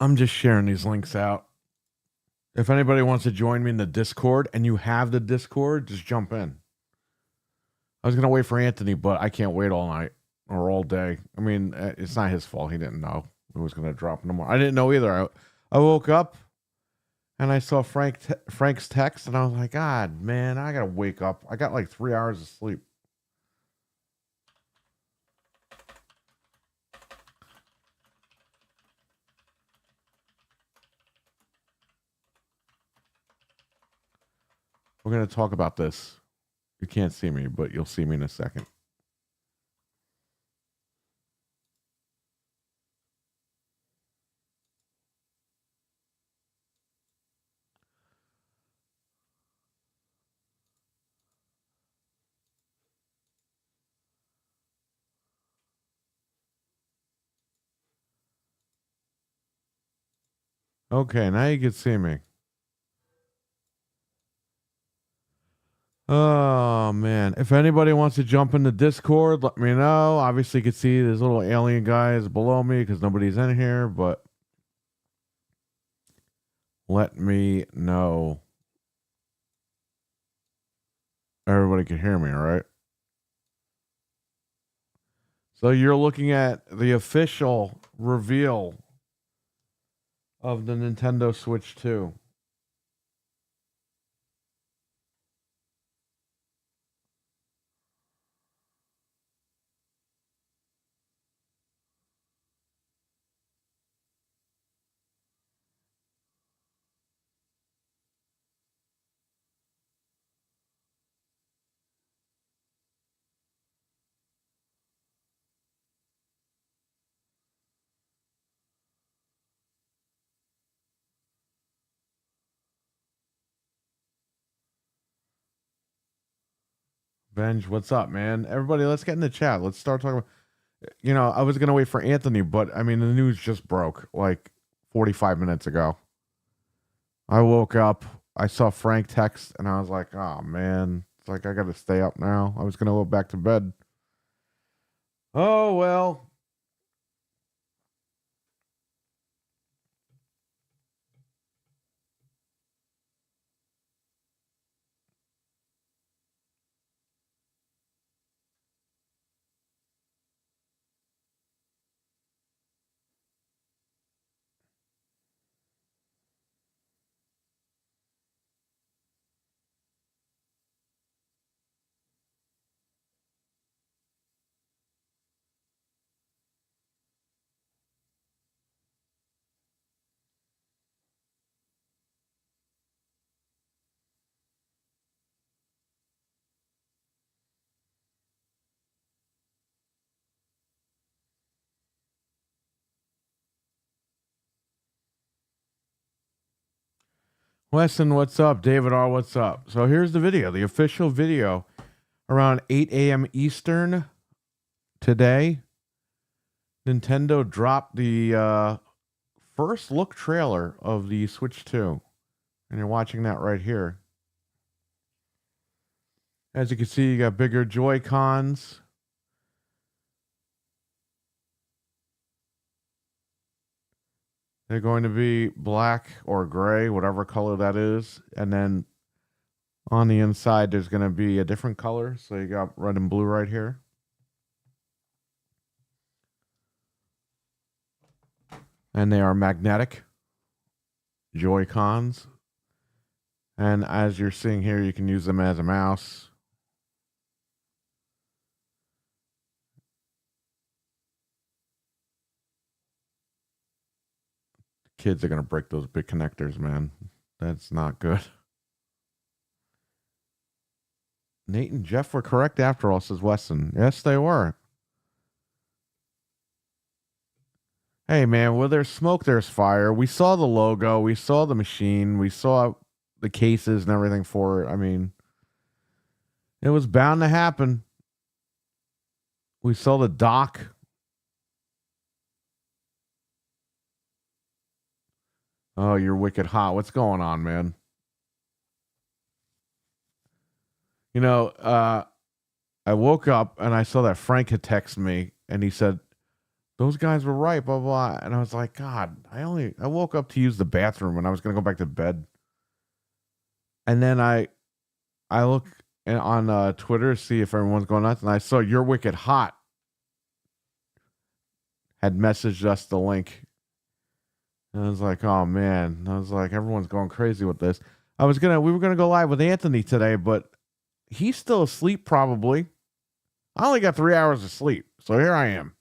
I'm just sharing these links out. If anybody wants to join me in the Discord and you have the Discord, just jump in. I was going to wait for Anthony, but I can't wait all night or all day. I mean, it's not his fault. He didn't know it was going to drop no more. I didn't know either. I woke up and I saw Frank's text and I was like, God, man, I got to wake up. I got like 3 hours of sleep. We're going to talk about this. You can't see me, but you'll see me in a second. Okay, now you can see me. Oh man! If anybody wants to jump in the Discord, let me know. Obviously, you can see there's little alien guys below me because nobody's in here. But let me know. Everybody can hear me, all right? So you're looking at the official reveal of the Nintendo Switch 2. Benj, what's up, man? Everybody, let's get in the chat. Let's start talking. I was gonna wait for Anthony, but I mean, the news just broke like 45 minutes ago. I woke up, I saw Frank text, and I was like, "Oh man, it's like I got to stay up now." I was gonna go back to bed. Oh well. Weston, what's up? David R, what's up? So here's the video, the official video, around 8 a.m. Eastern today. Nintendo dropped the first look trailer of the Switch 2. And you're watching that right here. As you can see, you got bigger Joy-Cons. They're going to be black or gray, whatever color that is. And then on the inside, there's going to be a different color. So you got red and blue right here. And they are magnetic Joy-Cons. And as you're seeing here, you can use them as a mouse. Kids are going to break those big connectors, man. That's not good. Nate and Jeff were correct after all, says Weston. Yes, they were. Hey, man, where there's smoke, there's fire. We saw the logo. We saw the machine. We saw the cases and everything for it. I mean, it was bound to happen. We saw the dock. Oh, you're wicked hot. What's going on, man? I woke up and I saw that Frank had texted me and he said, those guys were right, blah, blah. And I was like, God, I woke up to use the bathroom and I was going to go back to bed. And then I look on Twitter to see if everyone's going nuts. And I saw Your Wicked Hot had messaged us the link. And I was like, oh man. I was like, everyone's going crazy with this. We were going to go live with Anthony today, but he's still asleep probably. I only got 3 hours of sleep. So here I am.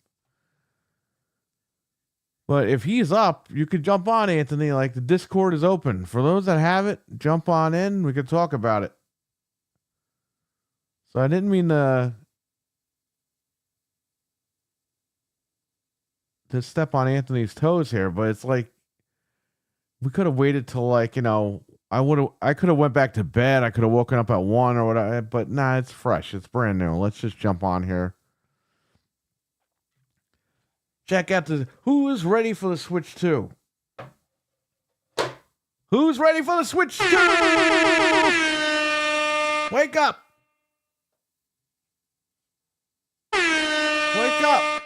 But if he's up, you could jump on, Anthony. Like, the Discord is open. For those that have it, jump on in. We could talk about it. So I didn't mean to step on Anthony's toes here, but it's like we could have waited till, like, you know, I could have went back to bed. I could have woken up at 1 or whatever, but nah, it's fresh. It's brand new. Let's just jump on here. Check out who is ready for the Switch 2? Who's ready for the Switch 2? Wake up. Wake up.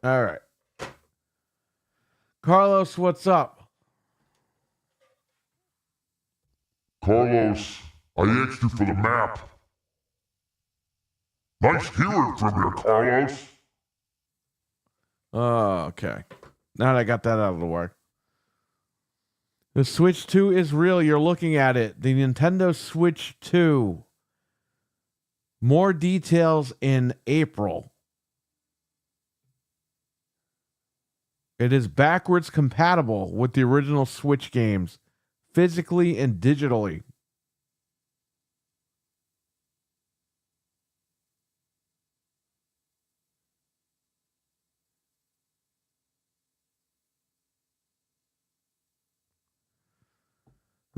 All right. Carlos, what's up? Carlos, I asked you for the map. Nice hearing from you, Carlos. Oh, okay. Now that I got that out of the way. The Switch 2 is real. You're looking at it. The Nintendo Switch 2. More details in April. It is backwards compatible with the original Switch games, physically and digitally.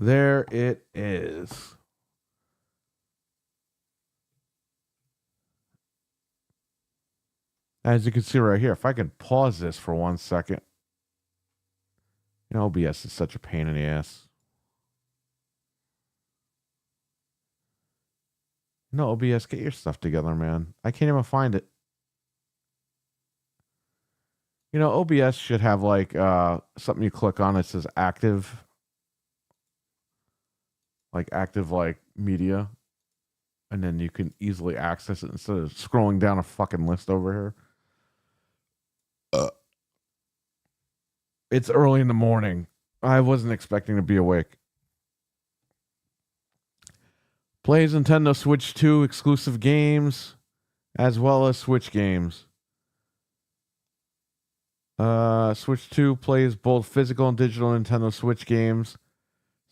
There it is. As you can see right here, if I can pause this for 1 second. You know, OBS is such a pain in the ass. No, OBS, get your stuff together, man. I can't even find it. You know, OBS should have like something you click on that says active. Like media. And then you can easily access it instead of scrolling down a fucking list over here. It's early in the morning. I wasn't expecting to be awake. Plays Nintendo Switch 2 exclusive games, as well as Switch games. Switch 2 plays both physical and digital Nintendo Switch games.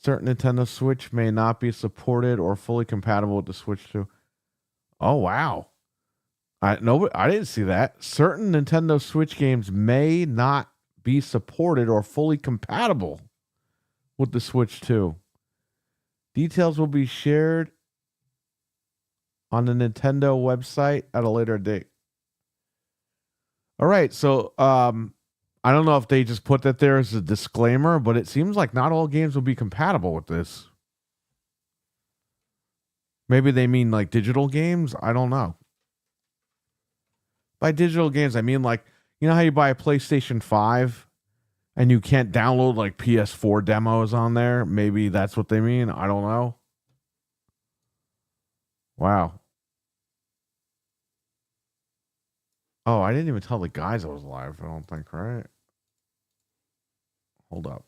Certain Nintendo Switch may not be supported or fully compatible with the Switch 2. Oh, wow. I didn't see that. Certain Nintendo Switch games may not be supported or fully compatible with the Switch 2. Details will be shared on the Nintendo website at a later date. All right, so I don't know if they just put that there as a disclaimer, but it seems like not all games will be compatible with this. Maybe they mean like digital games? I don't know. By digital games, I mean like, you know how you buy a PlayStation 5 and you can't download like PS4 demos on there? Maybe that's what they mean. I don't know. Wow. Oh, I didn't even tell the guys I was live, I don't think, right? Hold up.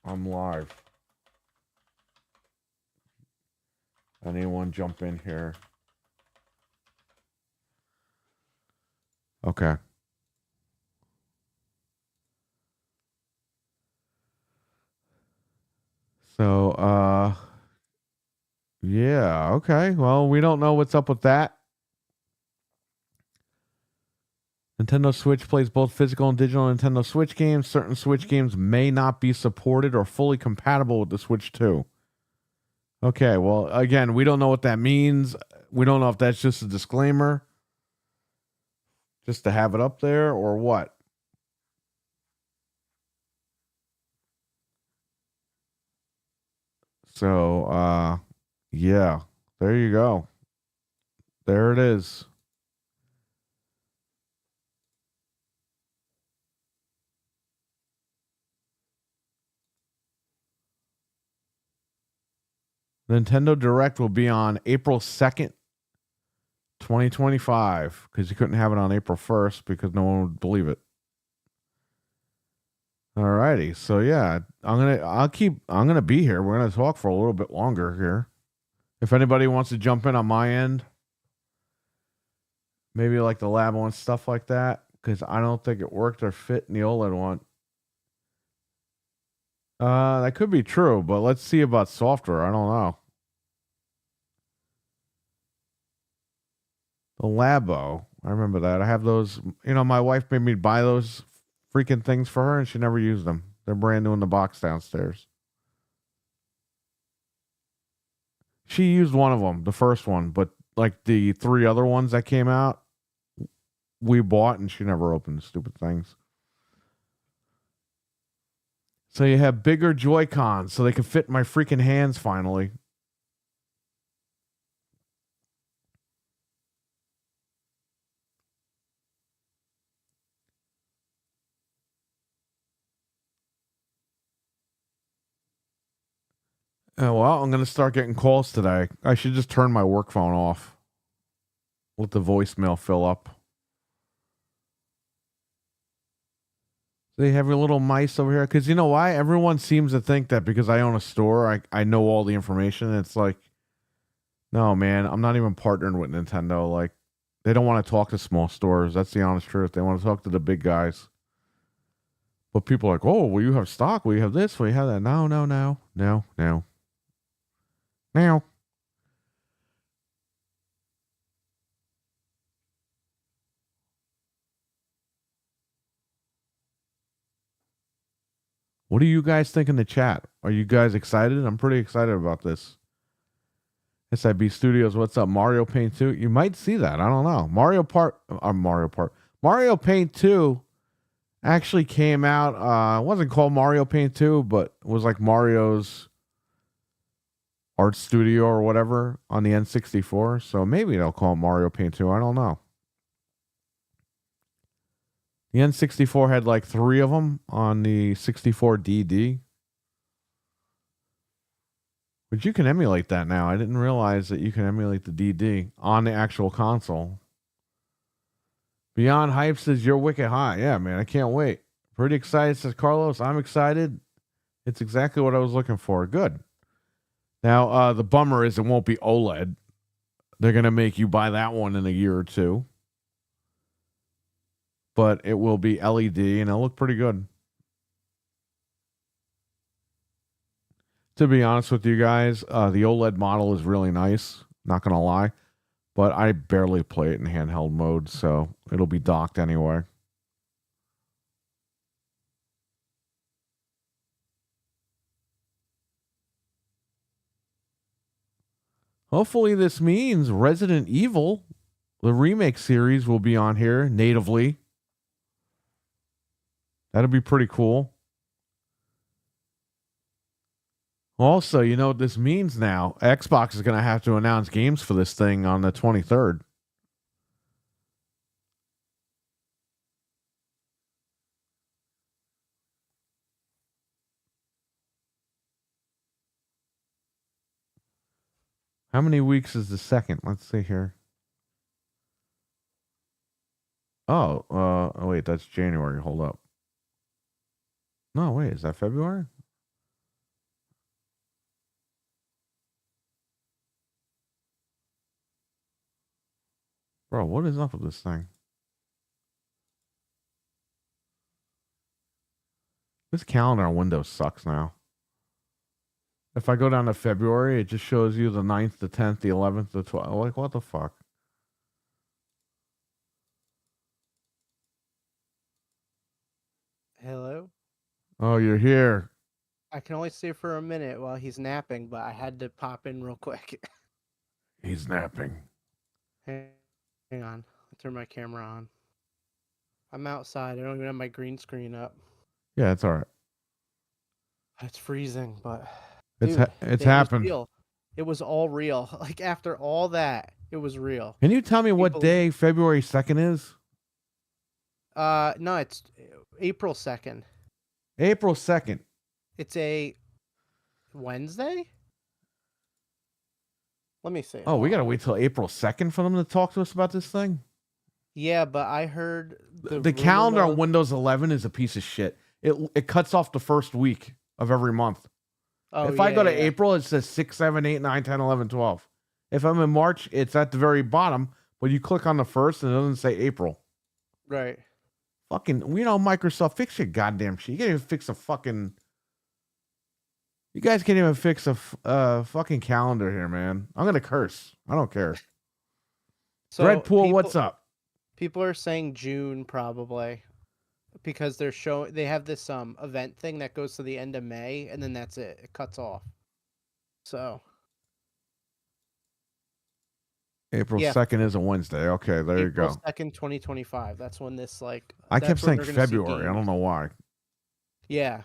I'm live. Anyone jump in here? Okay. So, yeah, okay. Well, we don't know what's up with that. Nintendo Switch plays both physical and digital Nintendo Switch games. Certain Switch games may not be supported or fully compatible with the Switch 2. Okay, well, again, we don't know what that means. We don't know if that's just a disclaimer, just to have it up there, or what. So, yeah, there you go. There it is. Nintendo Direct will be on April 2nd, 2025, because you couldn't have it on April 1st because no one would believe it. Alrighty. So yeah, I'm gonna be here. We're gonna talk for a little bit longer here. If anybody wants to jump in on my end, maybe like the lab one, stuff like that, because I don't think it worked or fit in the OLED one. That could be true, but let's see about software. I don't know. The Labo. I remember that. I have those. You know, my wife made me buy those freaking things for her, and she never used them. They're brand new in the box downstairs. She used one of them, the first one, but like the three other ones that came out, we bought, and she never opened the stupid things. So you have bigger Joy-Cons, so they can fit in my freaking hands finally. Well, I'm going to start getting calls today. I should just turn my work phone off. Let the voicemail fill up. They have your little mice over here. Because you know why? Everyone seems to think that because I own a store, I know all the information. It's like, no, man, I'm not even partnering with Nintendo. Like, they don't want to talk to small stores. That's the honest truth. They want to talk to the big guys. But people are like, oh, well, you have stock. Well, you have this. Well, you have that. No. Now. What do you guys think in the chat? Are you guys excited? I'm pretty excited about this. SIB Studios, what's up? Mario Paint 2? You might see that. I don't know. Mario Paint 2 actually came out. It wasn't called Mario Paint 2, but it was like Mario's art studio or whatever on the N64. So maybe they'll call it Mario Paint 2. I don't know. The N64 had like 3 of them on the 64DD. But you can emulate that now. I didn't realize that you can emulate the DD on the actual console. Beyond Hype says you're wicked high. Yeah, man, I can't wait. Pretty excited, says Carlos. I'm excited. It's exactly what I was looking for. Good. Now, the bummer is it won't be OLED. They're going to make you buy that one in a year or two. But it will be LED, and it'll look pretty good. To be honest with you guys, the OLED model is really nice. Not going to lie. But I barely play it in handheld mode, so it'll be docked anyway. Hopefully this means Resident Evil, the remake series, will be on here natively. That'll be pretty cool. Also, you know what this means now? Xbox is going to have to announce games for this thing on the 23rd. How many weeks is the second? Let's see here. Oh, wait, that's January. Hold up. No, wait, is that February? Bro, what is up with this thing? This calendar on Windows sucks now. If I go down to February, it just shows you the 9th, the 10th, the 11th, the 12th. Like, what the fuck? Hello? Oh, you're here. I can only stay for a minute while he's napping, but I had to pop in real quick. He's napping. Hang on. I'll turn my camera on. I'm outside. I don't even have my green screen up. Yeah, it's all right. It's freezing, but It's Dude, it's it was happened. real. It was all real. Like after all that, it was real. Can you tell me what People- day February 2nd is? No, it's April 2nd. April 2nd. It's a Wednesday? Let me see. Oh, Hold we gotta on. wait till April 2nd for them to talk to us about this thing. Yeah, but I heard The rumor calendar on mill- Windows 11 is a piece of shit. It cuts off the first week of every month. Oh, If I go to yeah. April, it says 6, 7, 8, 9, 10, 11, 12. If I'm in March, it's at the very bottom, but you click on the first and it doesn't say April. Right. Fucking, Microsoft, fix your goddamn shit. You can't even fix a fucking. You guys can't even fix a fucking calendar here, man. I'm gonna curse. I don't care. So Dreadpool, what's up? People are saying June probably because they have this event thing that goes to the end of May and then that's it. It cuts off. So April Yeah. 2nd is a Wednesday. Okay, there you go. April 2nd, 2025. That's when this I kept that's when saying they're gonna see February. I don't games. know why. Yeah.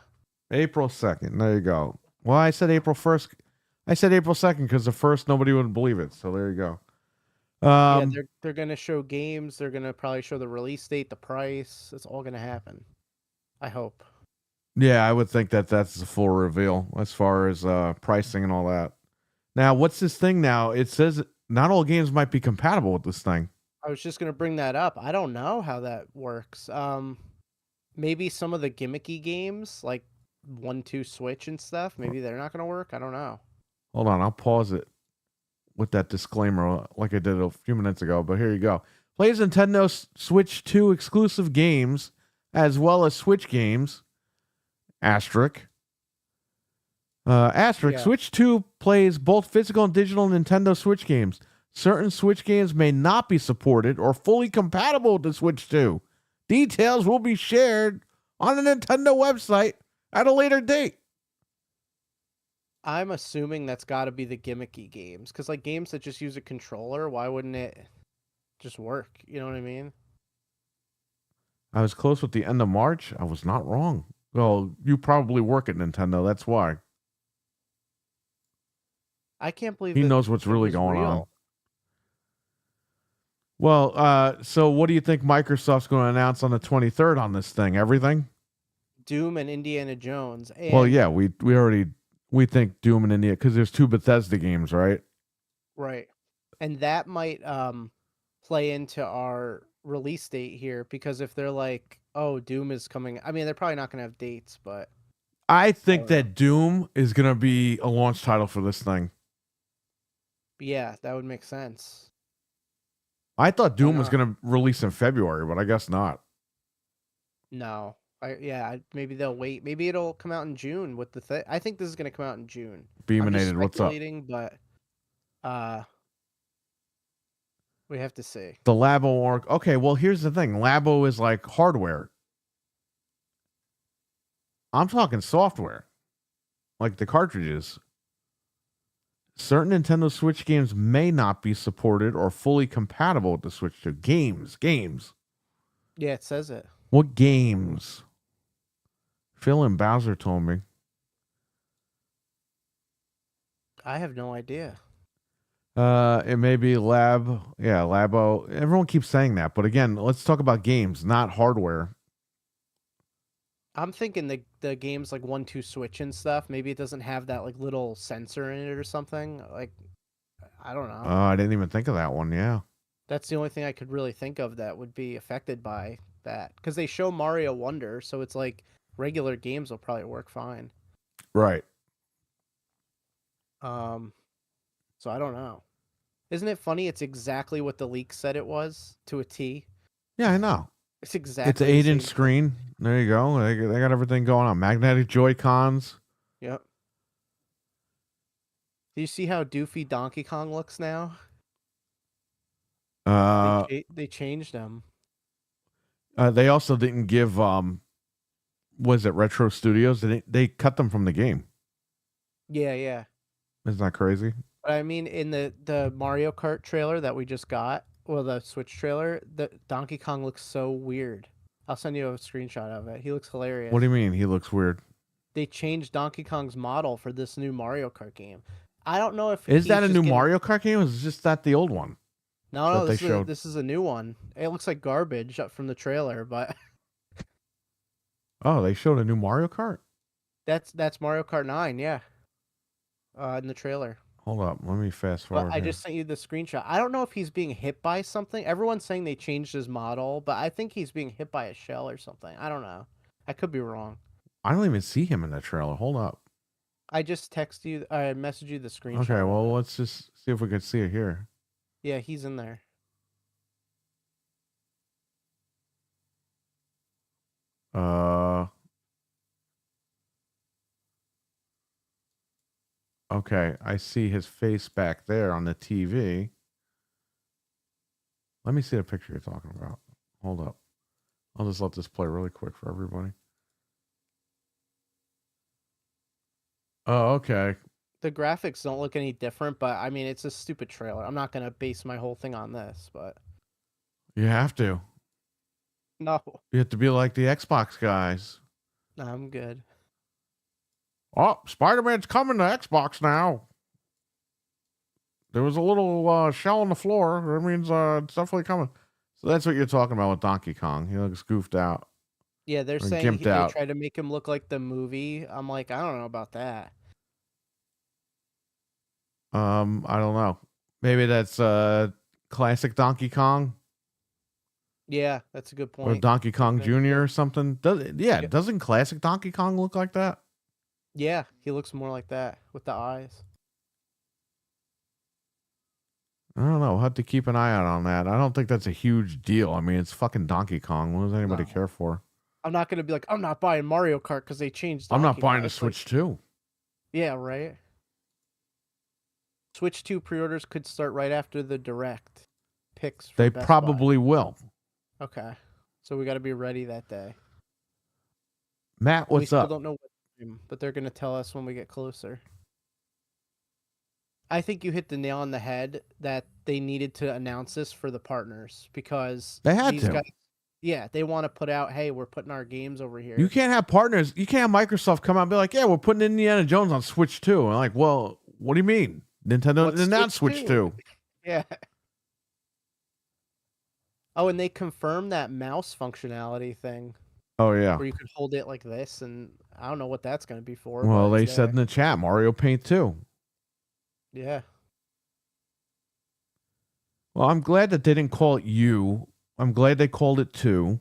April 2nd. There you go. Well, I said April 1st. I said April 2nd because the first nobody would believe it. So there you go. Yeah, they're gonna show games, they're gonna probably show the release date, the price. It's all gonna happen. I hope. Yeah, I would think that that's the full reveal as far as pricing and all that. Now, what's this thing now? It says not all games might be compatible with this thing. I was just gonna bring that up. I don't know how that works. Maybe some of the gimmicky games like 1-2 Switch and stuff, maybe they're not gonna work. I don't know. Hold on, I'll pause it with that disclaimer like I did a few minutes ago, but here you go. Plays Nintendo Switch 2 exclusive games as well as Switch games. Asterisk. Yeah. Switch 2 plays both physical and digital Nintendo Switch games. Certain Switch games may not be supported or fully compatible with the Switch 2. Details will be shared on the Nintendo website at a later date. I'm assuming that's got to be the gimmicky games, because like games that just use a controller, why wouldn't it just work? You know what I mean? I was close with the end of March. I was not wrong. Well, you probably work at Nintendo. That's why. I can't believe He that knows what's it really was going on. real. Well, so what do you think Microsoft's going to announce on the 23rd on this thing? Everything? Doom and Indiana Jones. And, Well, yeah, we think Doom and India because there's 2 Bethesda games, right? Right. And that might play into our release date here, because if they're like, oh, Doom is coming, I mean, they're probably not going to have dates, but I think that Doom is going to be a launch title for this thing. yeah, that would make sense. I thought Doom was not? going to release in February, but I guess not. No. Maybe they'll wait. Maybe it'll come out in June with the thing. I think this is going to come out in June. Beaminated, what's up? But we have to see. The Labo okay, well, here's the thing. Labo is like hardware. I'm talking software. Like the cartridges. Certain Nintendo Switch games may not be supported or fully compatible with the Switch 2. Games. Yeah, it says it. What games? Phil and Bowser told me. I have no idea. It may be Labo. Everyone keeps saying that, but again, let's talk about games, not hardware. I'm thinking the games like 1-2 Switch and stuff, maybe it doesn't have that like little sensor in it or something. Like, I don't know. Oh, I didn't even think of that one. Yeah. That's the only thing I could really think of that would be affected by that. Because they show Mario Wonder, so it's like regular games will probably work fine. Right. So I don't know. Isn't it funny? It's exactly what the leak said it was to a T. Yeah, I know. It's exactly. It's an the 8-inch same screen. There you go. They got everything going on. Magnetic Joy-Cons. Yep. Do you see how doofy Donkey Kong looks now? They changed him. They also didn't give was it Retro Studios? They cut them from the game. Yeah. Isn't that crazy? But I mean, in the Mario Kart trailer that we just got, well, the Switch trailer, the Donkey Kong looks so weird. I'll send you a screenshot of it. He looks hilarious. What do you mean? He looks weird. they changed Donkey Kong's model for this new Mario Kart game. I don't know if Is he's that a just new getting... Mario Kart game? Or is just that the old one No, that they this is a, showed? this is a new one. It looks like garbage up from the trailer, but Oh, they showed a new Mario Kart? that's Mario Kart 9, yeah. In the trailer. Hold up. Let me fast But forward I here. just sent you the screenshot. I don't know if he's being hit by something. Everyone's saying they changed his model, but I think he's being hit by a shell or something. I don't know. I could be wrong. I don't even see him in the trailer. Hold up. I just I messaged you the screenshot. Okay, of well, it. let's just see if we can see it here. Yeah, he's in there. Okay, I see his face back there on the TV. Let me see the picture you're talking about. Hold up. I'll just let this play really quick for everybody. Oh, okay. The graphics don't look any different, but I mean, it's a stupid trailer. I'm not going to base my whole thing on this, but... You have to. No. You have to be like the Xbox guys. No, I'm good. Oh, Spider-Man's coming to Xbox now. There was a little shell on the floor. That means it's definitely coming. So that's what you're talking about with Donkey Kong. He looks goofed out. Yeah, they're Or saying gimped they out. try to make him look like the movie. I'm like, I don't know about that. I don't know. Maybe that's classic Donkey Kong Yeah, that's a good or point. Donkey Kong Okay. Jr. or something. Yeah. Doesn't classic Donkey Kong look like that? Yeah, he looks more like that with the eyes. I don't know. We'll have to keep an eye out on that. I don't think that's a huge deal. I mean, it's fucking Donkey Kong. What does anybody No. care for? I'm not going to be like, I'm not buying Mario Kart because they changed I'm not Donkey buying Kong. the It's like, Switch 2. yeah, right? Switch 2 pre-orders could start right after the Direct picks for They Best probably will. Buy. Okay. So we got to be ready that day. Matt, We what's still up? don't know what time, but they're going to tell us when we get closer. I think you hit the nail on the head that they needed to announce this for the partners because They had these to. guys, yeah, they want to put out, hey, we're putting our games over here. You can't have partners. You can't have Microsoft come out and be like, yeah, we're putting Indiana Jones on Switch 2. And I'm like, well, what do you mean? Nintendo What's announced Switch 2. Yeah. Oh, and they confirmed that mouse functionality thing Oh, yeah. where you could hold it like this, and I don't know what that's going to be for. Well, but they it's said there. in the chat, Mario Paint 2. Yeah. Well, I'm glad that they didn't call it U. I'm glad they called it 2.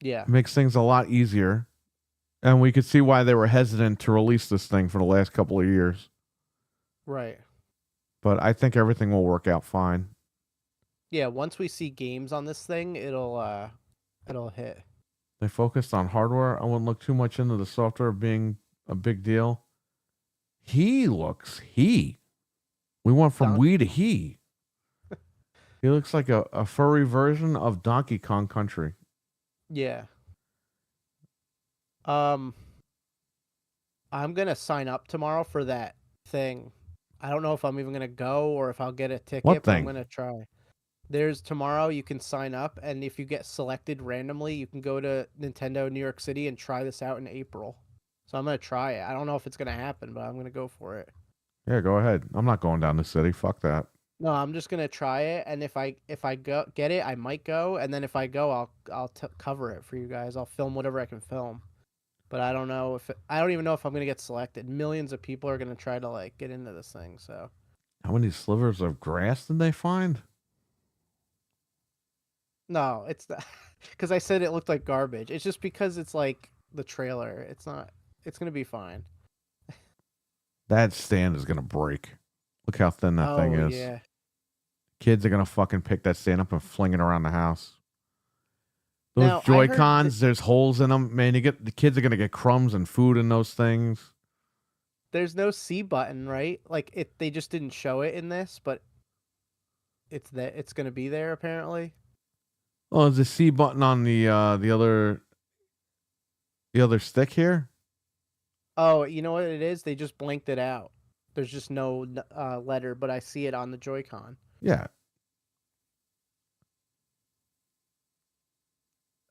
Yeah. It makes things a lot easier. And we could see why they were hesitant to release this thing for the last couple of years. Right. But I think everything will work out fine. Yeah, once we see games on this thing, it'll hit. They focused on hardware. I wouldn't look too much into the software being a big deal. He. We went from we to he. He looks like a furry version of Donkey Kong Country. Yeah. I'm gonna sign up tomorrow for that thing. I don't know if I'm even gonna go or if I'll get a ticket, What but I'm thing? gonna try. There's tomorrow you can sign up, and if you get selected randomly, you can go to Nintendo New York City and try this out in April. So I'm gonna try it. I don't know if it's gonna happen, but I'm gonna go for it. Yeah, go ahead. I'm not going down the city. Fuck that. No, I'm just gonna try it, and if I get it, I might go, and then if I go, I'll cover it for you guys. I'll film whatever I can film. But I don't know I don't even know if I'm gonna get selected. Millions of people are gonna try to like get into this thing. So How many slivers of grass did they find? no, it's not because I said it looked like garbage. It's just because it's like the trailer. It's not. It's gonna be fine. That stand is going to break. Look how thin that thing is. Yeah. Kids are going to fucking pick that stand up and fling it around the house. Those Now, I heard Joy-Cons, there's holes in them. Man, the kids are going to get crumbs and food in those things. There's no C button, right? Like they just didn't show it in this, but it's gonna be there apparently. Oh, there's a C button on the other stick here. Oh, you know what it is? They just blanked it out. There's just no letter, but I see it on the Joy-Con. Yeah.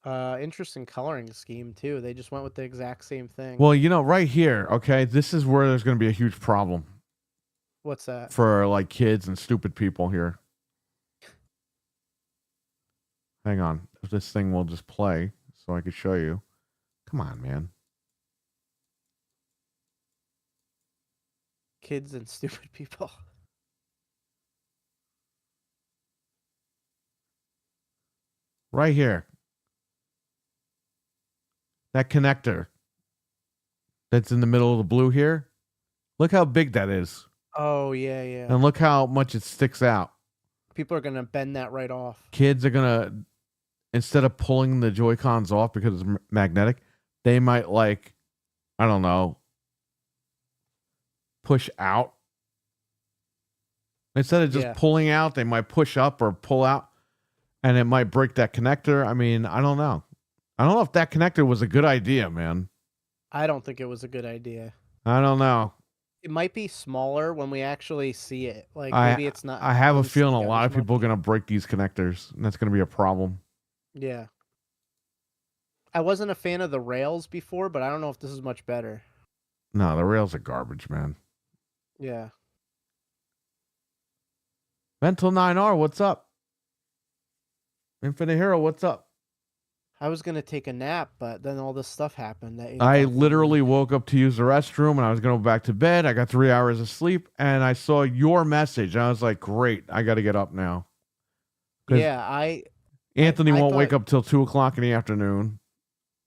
Interesting coloring scheme too. They just went with the exact same thing. Well, right here, okay, this is where there's going to be a huge problem What's that? for like kids and stupid people here. Hang on. If this thing will just play so I can show you. Come on, man. Kids and stupid people. Right here. That connector that's in the middle of the blue here. Look how big that is. Oh, yeah, yeah. And look how much it sticks out. People are going to bend that right off. Kids are going to, instead of pulling the Joy-Cons off because it's magnetic, they might like, I don't know, push out. Instead of just pulling out, they might push up or pull out, and it might break that connector. I mean, I don't know. I don't know if that connector was a good idea, man. I don't think it was a good idea. I don't know. It might be smaller when we actually see it. Like, maybe it's not. I have a feeling a lot of people are going to break these connectors, and that's going to be a problem. Yeah. I wasn't a fan of the rails before, but I don't know if this is much better. No, the rails are garbage, man. Yeah. Mental 9R, what's up? Infinite Hero, what's up? I was going to take a nap, but then all this stuff happened. I literally woke up to use the restroom, and I was going to go back to bed. I got 3 hours of sleep, and I saw your message. I was like, great, I got to get up now. Yeah, Anthony won't wake up till 2 o'clock in the afternoon.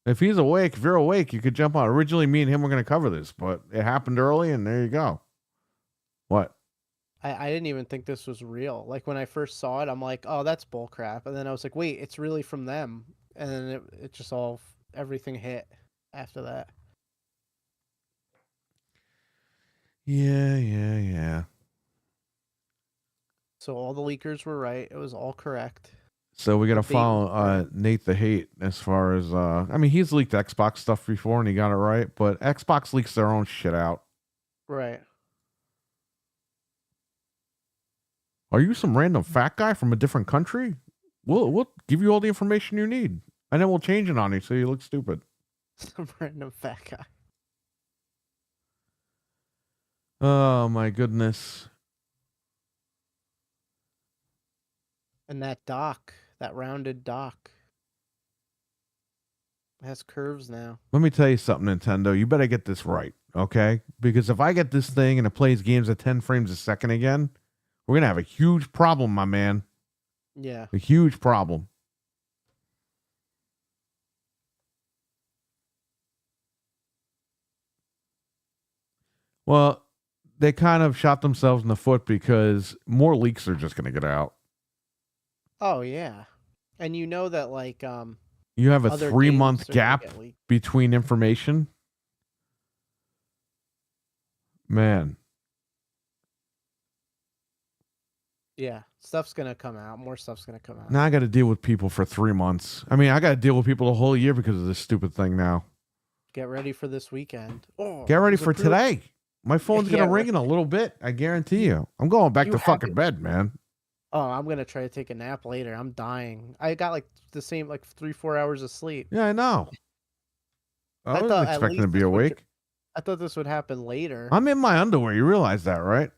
If he's awake, if you're awake, you could jump on. Originally, me and him were going to cover this, but it happened early, and there you go. What? I didn't even think this was real. Like, when I first saw it, I'm like, oh, that's bullcrap. And then I was like, wait, it's really from them. And then it just everything hit after that. Yeah. So all the leakers were right. It was all correct. So we got to follow Nate the Hate as far as, I mean, he's leaked Xbox stuff before and he got it right, but Xbox leaks their own shit out. Right. Are you some random fat guy from a different country? We'll give you all the information you need, and then we'll change it on you so you look stupid. Some random fat guy. Oh, my goodness. And that dock, that rounded dock, has curves now. Let me tell you something, Nintendo. You better get this right, okay? Because if I get this thing and it plays games at 10 frames a second again, we're going to have a huge problem, my man. Yeah. A huge problem. Well, they kind of shot themselves in the foot because more leaks are just going to get out. Oh, yeah. And you know that, like, you have a 3-month gap between information. Man. Yeah, stuff's going to come out. More stuff's going to come out. Now I got to deal with people for 3 months. I mean, I got to deal with people the whole year because of this stupid thing now. Get ready for this weekend. Oh, get ready for today. My phone's going to ring in a little bit. I guarantee you. I'm going back to fucking bed, man. Oh, I'm going to try to take a nap later. I'm dying. I got like the same, like 3-4 hours of sleep. Yeah, I know. I wasn't expecting to be awake. I thought this would happen later. I'm in my underwear. You realize that, right?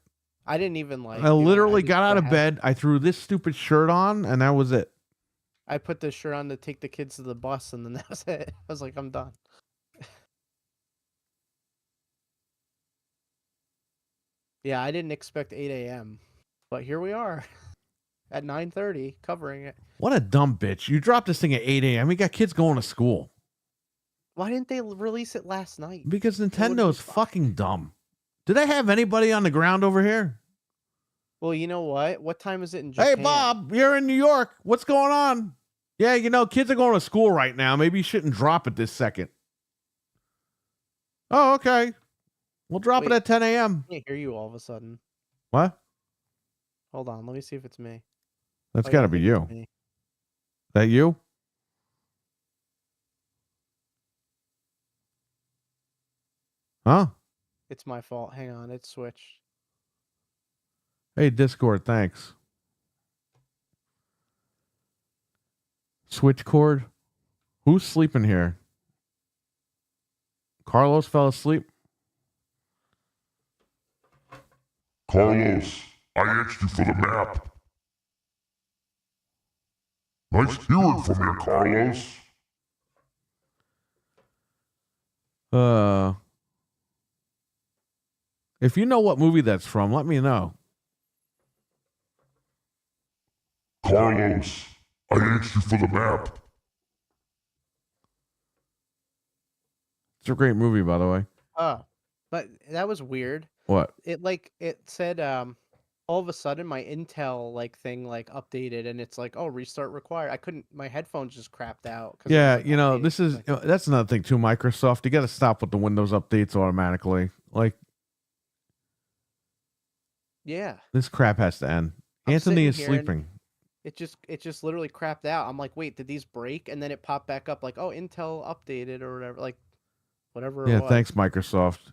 I didn't even like. I literally got out of bed. I threw this stupid shirt on, and that was it. I put this shirt on to take the kids to the bus, and then that was it. I was like, I'm done. Yeah, I didn't expect 8 a.m., but here we are at 9:30 covering it. What a dumb bitch. You dropped this thing at 8 a.m. We got kids going to school. Why didn't they release it last night? Because Nintendo's fucking dumb. Do they have anybody on the ground over here? Well, you know what? What time is it in Japan? Hey, Bob, you're in New York. What's going on? Yeah, kids are going to school right now. Maybe you shouldn't drop it this second. Oh, okay. We'll drop it at 10 a.m. I can't hear you all of a sudden. What? Hold on. Let me see if it's me. That's got to be you. That you? Huh? It's my fault. Hang on. It switched. Hey, Discord, thanks. Switch cord? Who's sleeping here? Carlos fell asleep. Carlos, I asked you for the map. Nice hearing from you, Carlos. If you know what movie that's from, let me know. Carlos, I asked you for the map. It's a great movie, by the way. Oh, but that was weird. What? It said all of a sudden my Intel thing updated and it's like, oh, restart required. I couldn't. My headphones just crapped out. Yeah, this is that's another thing too. Microsoft, you got to stop with the Windows updates automatically. Yeah. This crap has to end. I'm Anthony is sitting here and sleeping. It just literally crapped out. I'm like, wait, did these break? And then it popped back up like, oh, Intel updated or whatever. Whatever. Yeah, it was. thanks, Microsoft.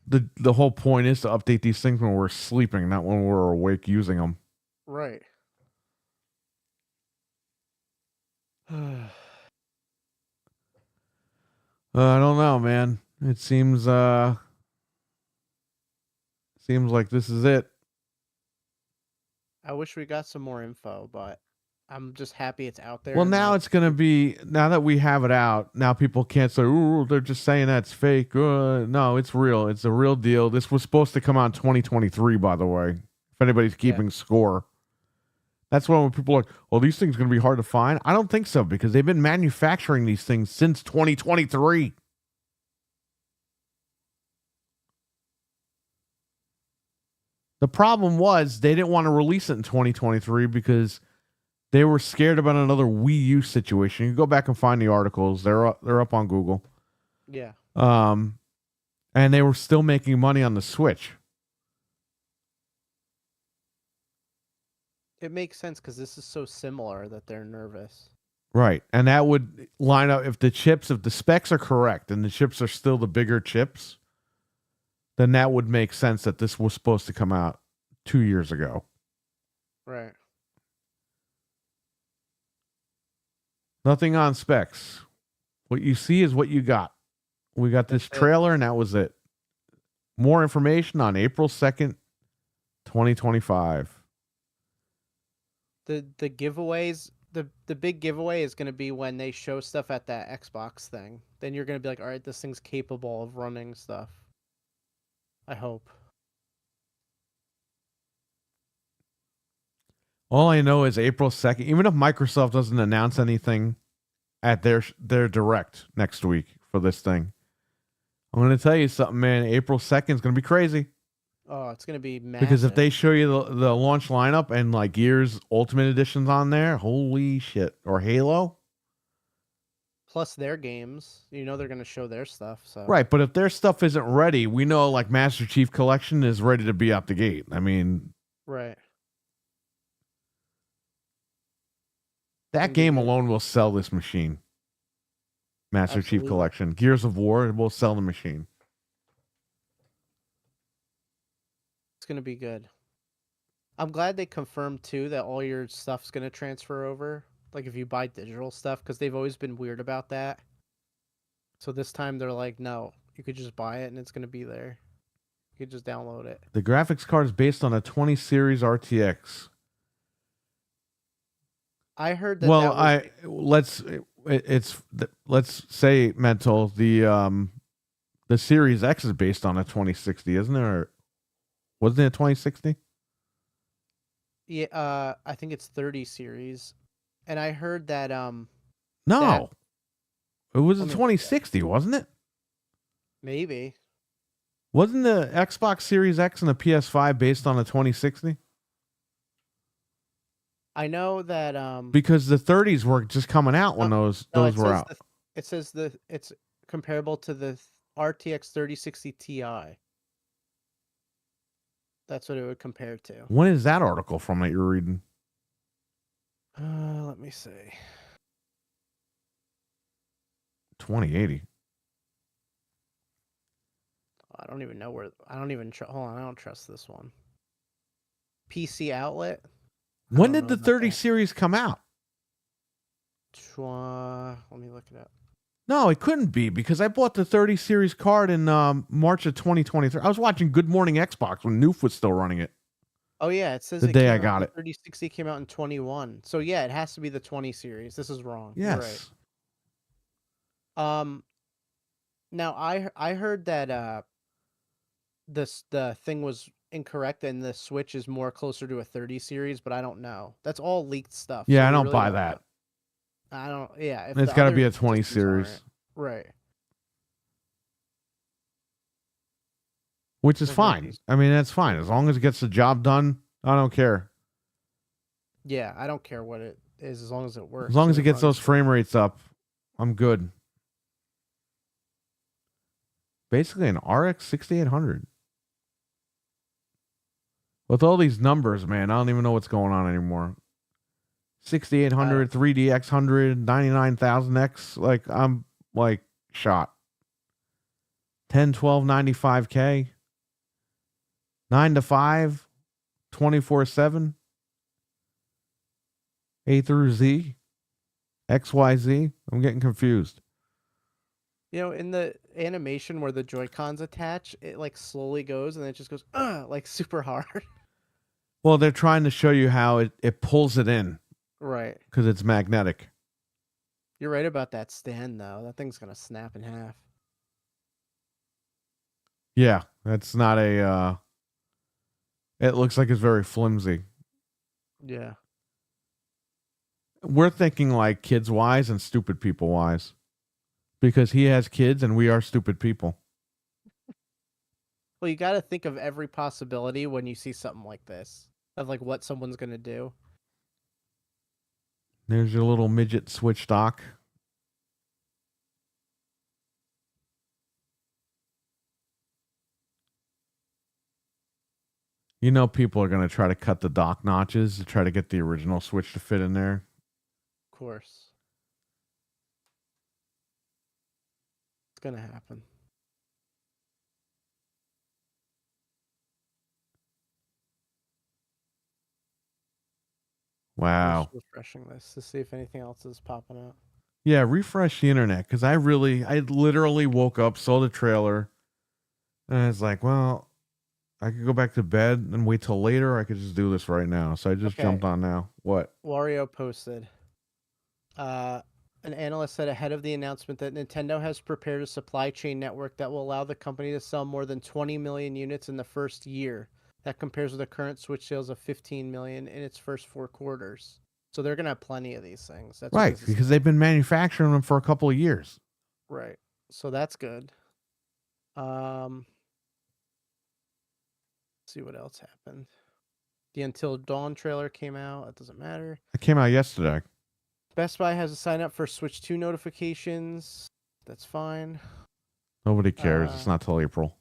The whole point is to update these things when we're sleeping, not when we're awake using them. Right. I don't know, man. It seems like this is it. I wish we got some more info, but I'm just happy it's out there. Well, now it's going to be, now that we have it out, now people can't say, ooh, they're just saying that's fake. No, it's real. It's a real deal. This was supposed to come out in 2023, by the way, if anybody's keeping score. That's why when people are like, well, these things are going to be hard to find. I don't think so, because they've been manufacturing these things since 2023. The problem was they didn't want to release it in 2023 because they were scared about another Wii U situation. You can go back and find the articles. They're up on Google. Yeah. And they were still making money on the Switch. It makes sense because this is so similar that they're nervous. Right. And that would line up if the specs are correct and the chips are still the bigger chips, then that would make sense that this was supposed to come out 2 years ago. Right. Nothing on specs. What you see is what you got. We got this trailer and that was it. More information on April 2nd, 2025. The giveaways, the big giveaway is going to be when they show stuff at that Xbox thing. Then you're going to be like, all right, this thing's capable of running stuff. I hope. All I know is April 2nd, even if Microsoft doesn't announce anything at their direct next week for this thing, I'm going to tell you something, man. April 2nd is going to be crazy. Oh, it's going to be massive. Because if they show you the launch lineup and like Gears Ultimate Edition's on there, holy shit. Or Halo. Plus their games, they're going to show their stuff. So Right, but if their stuff isn't ready, we know like Master Chief Collection is ready to be out the gate. I mean, right. That game alone will sell this machine. Master Chief Collection. Gears of War will sell the machine. It's going to be good. I'm glad they confirmed, too, that all your stuff's going to transfer over. Like, if you buy digital stuff, because they've always been weird about that. So this time they're like, no, you could just buy it and it's going to be there. You could just download it. The graphics card is based on a 20 series RTX. I heard that. Let's say mental the Series X is based on a 2060, isn't it? Or wasn't it a 2060? Yeah, I think it's 30 series, and I heard that no, it was a 2060, wasn't it? Maybe. Wasn't the Xbox Series X and the PS5 based on a 2060? I know that because the 30s were just coming out when those were out. It says it's comparable to the RTX 3060 Ti. That's what it would compare to. When is that article from that you're reading? Let me see. 2080. I don't even know where. I don't even. Hold on, I don't trust this one. PC Outlet. When did the 30 series come out? Let me look it up. No, it couldn't be because I bought the 30 series card in March of 2023. I was watching Good Morning Xbox when Noof was still running it. Oh yeah, it says The it day came I out, got the it. 3060 came out in 21. So yeah, it has to be the 20 series. This is wrong. You're right. Yes. Now I heard that the thing was incorrect and the Switch is more closer to a 30 series, but I don't know. That's all leaked stuff. Yeah, So I we don't really buy don't that. know. I don't. Yeah, if It's the got to other be a 20 systems aren't series, right, which is we'll get fine. these. I mean, that's fine. As long as it gets the job done, I don't care. Yeah, I don't care what it is as long as it works. As long and as it gets those runs good. frame rates up, I'm good. Basically, an RX 6800. With all these numbers, man, I don't even know what's going on anymore. 6800, 3DX 100, 99,000X. Like, I'm like shot. 10, 12, 95K. 9 to 5, 24/7. A through Z. XYZ. I'm getting confused. You know, in the animation where the Joy-Cons attach, it like slowly goes and then it just goes like super hard. Well, they're trying to show you how it pulls it in Right. because it's magnetic. You're right about that stand though. That thing's gonna snap in half. Yeah, that's not a. It looks like it's very flimsy. Yeah. We're thinking like kids wise and stupid people wise, because he has kids and we are stupid people. Well, you got to think of every possibility when you see something like this, of like what someone's gonna do. There's your little midget Switch dock. You know, people are going to try to cut the dock notches to try to get the original Switch to fit in there. Of course. It's gonna happen. Wow. Just refreshing this to see if anything else is popping up. Yeah, refresh the internet because I literally woke up, saw the trailer, and I was like, well, I could go back to bed and wait till later. Or I could just do this right now. So I just jumped on now. What? Wario posted. An analyst said ahead of the announcement that Nintendo has prepared a supply chain network that will allow the company to sell more than 20 million units in the first year. That compares with the current Switch sales of 15 million in its first 4 quarters. So they're gonna have plenty of these things. That's Right, because they've been manufacturing them for a couple of years. right. So that's good. Let's see what else happened. The Until Dawn trailer came out. That doesn't matter. It came out yesterday. Best Buy has a sign up for Switch 2 notifications. That's fine. Nobody cares. It's not till April.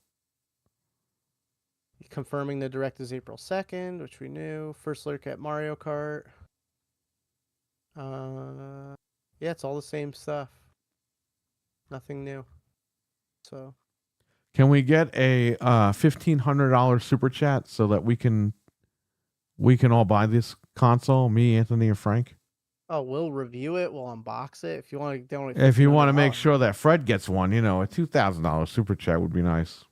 Confirming the direct is April 2nd, which we knew. First look at Mario Kart. Yeah, it's all the same stuff. Nothing new. So Can we get a $1,500 super chat so that we can all buy this console? Me, Anthony, and Frank. we'll review it. We'll unbox it. If you want to, If you want to make sure that Fred gets one, a $2,000 super chat would be nice.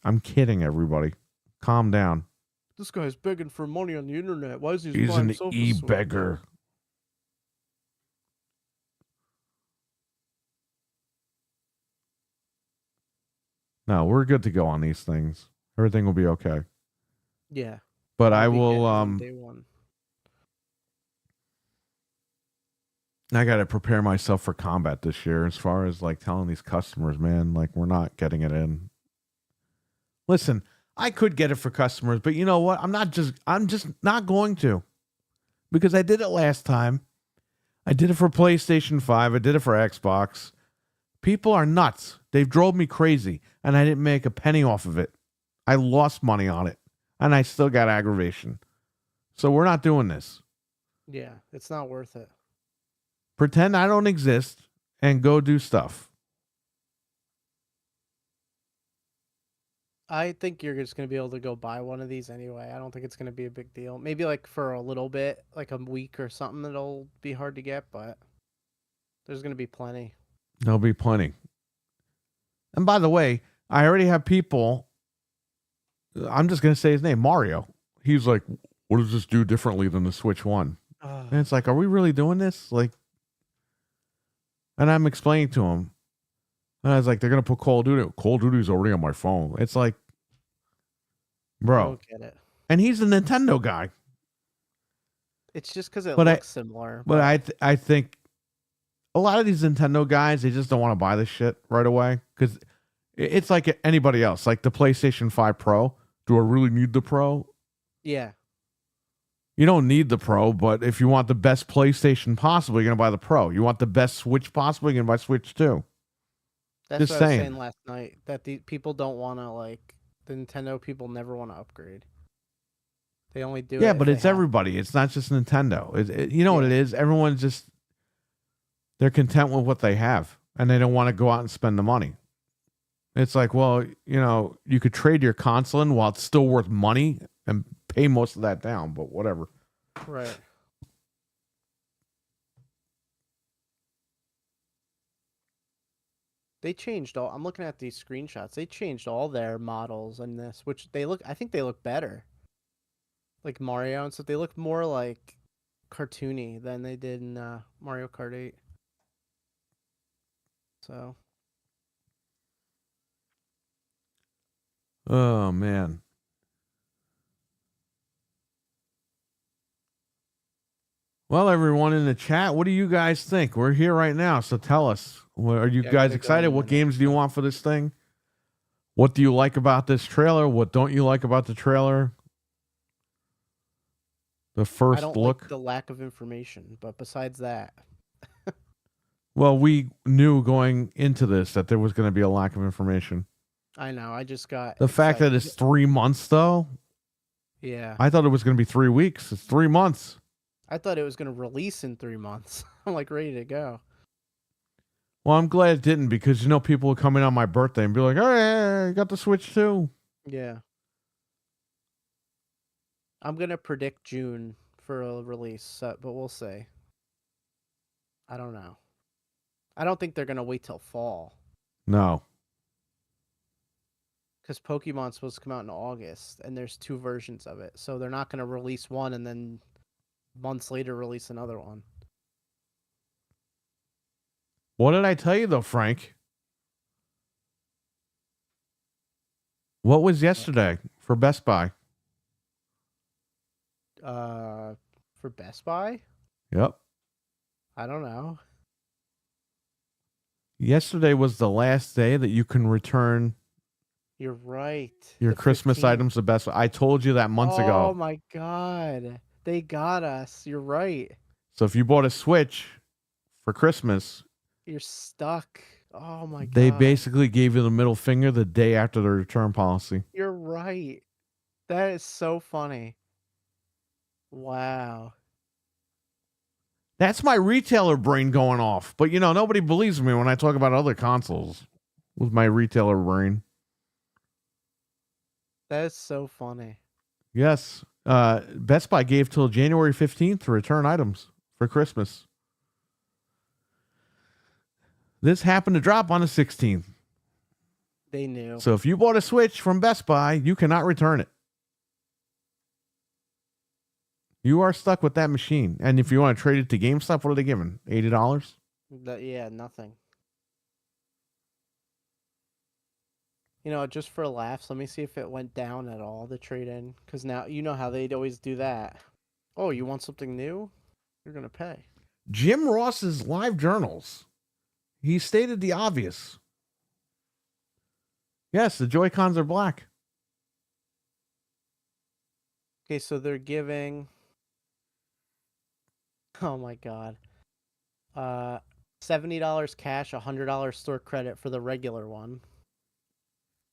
I'm kidding, everybody. Calm down. This guy's begging for money on the internet. Why is he? He's an e-beggar. No, we're good to go on these things. Everything will be okay. Yeah. But I will day one. I got to prepare myself for combat this year as far as like telling these customers, man, like we're not getting it in. Listen, I could get it for customers, but you know what? I'm just not going to. Because I did it last time. I did it for PlayStation 5. I did it for Xbox. People are nuts. They've drove me crazy, and I didn't make a penny off of it. I lost money on it, and I still got aggravation. So we're not doing this. Yeah, it's not worth it. Pretend I don't exist and go do stuff. I think you're just going to be able to go buy one of these anyway. I don't think it's going to be a big deal. Maybe like for a little bit, like a week or something, it'll be hard to get, but There's gonna be plenty. There'll be plenty. And by the way, I already have people. I'm just gonna say his name, Mario. He's like, "What does this do differently than the Switch One?" And it's like, are we really doing this? Like, and I'm explaining to him, and I was like, they're gonna put Call of Duty. Call of Duty's already on my phone. It's like, I bro, don't get it. and he's a Nintendo guy. It's just because it But looks similar. But I think a lot of these Nintendo guys, they just don't want to buy this shit right away because it's like anybody else. Like the PlayStation 5 Pro. Do I really need the Pro? Yeah. You don't need the Pro, but if you want the best PlayStation possible, you're gonna buy the Pro. You want the best Switch possible, you're gonna buy Switch 2. That's Just what I was saying. saying last night. That the people don't want to, like, the Nintendo people never want to upgrade. They only do it. Yeah, if but they it's have- everybody. It's not just Nintendo. You know what it is? Everyone's just, they're content with what they have, and they don't want to go out and spend the money. It's like, well, you know, you could trade your console in while it's still worth money and pay most of that down, but whatever. Right. They changed all. I'm looking at these screenshots. They changed all their models in this, which I think they look better. Like Mario and stuff. They look more like cartoony than they did in Mario Kart 8. So. Oh, man. Well, everyone in the chat, what do you guys think? We're here right now, so tell us. Are you Yeah, I guys gotta go excited? in a What minute. games do you want for this thing? What do you like about this trailer? What don't you like about the trailer? The I first don't look. like the lack of information, but besides that, Well, we knew going into this that there was going to be a lack of information. I know. I just got The fact that excited. it's 3 months, though, Yeah. I thought it was going to be 3 weeks. It's 3 months. I thought it was going to release in 3 months. I'm like ready to go. Well, I'm glad it didn't because, you know, people would come in on my birthday and be like, hey, I got the Switch too. Yeah. I'm going to predict June for a release, but we'll see. I don't know. I don't think they're going to wait till fall No. because Pokemon's supposed to come out in August and there's 2 versions of it. So they're not going to release one and then months later release another one. What did I tell you, though, Frank? What was yesterday for Best Buy? For Best Buy? Yep. I don't know. Yesterday was the last day that you can return You're right. your The Christmas 15th. items to Best Buy. I told you that months Oh ago. my god. They got us. You're right. So if you bought a Switch for Christmas, You're stuck. Oh my god. they basically gave you the middle finger the day after the return policy. You're right. That is so funny. Wow. That's my retailer brain going off. But, you know, nobody believes me when I talk about other consoles with my retailer brain. That is so funny. Yes. Best Buy gave till January 15th to return items for Christmas. This happened to drop on the 16th. They knew. So if you bought a Switch from Best Buy, you cannot return it. You are stuck with that machine. And if you want to trade it to GameStop, what are they giving? $80? Yeah, nothing. You know, just for laughs, let me see if it went down at all, the trade-in. Because now, you know how they'd always do that. Oh, you want something new? You're going to pay. Jim Ross's live journals. He stated the obvious. Yes, the Joy-Cons are black. Okay, so they're giving... Oh my god. $70 cash, $100 store credit for the regular one.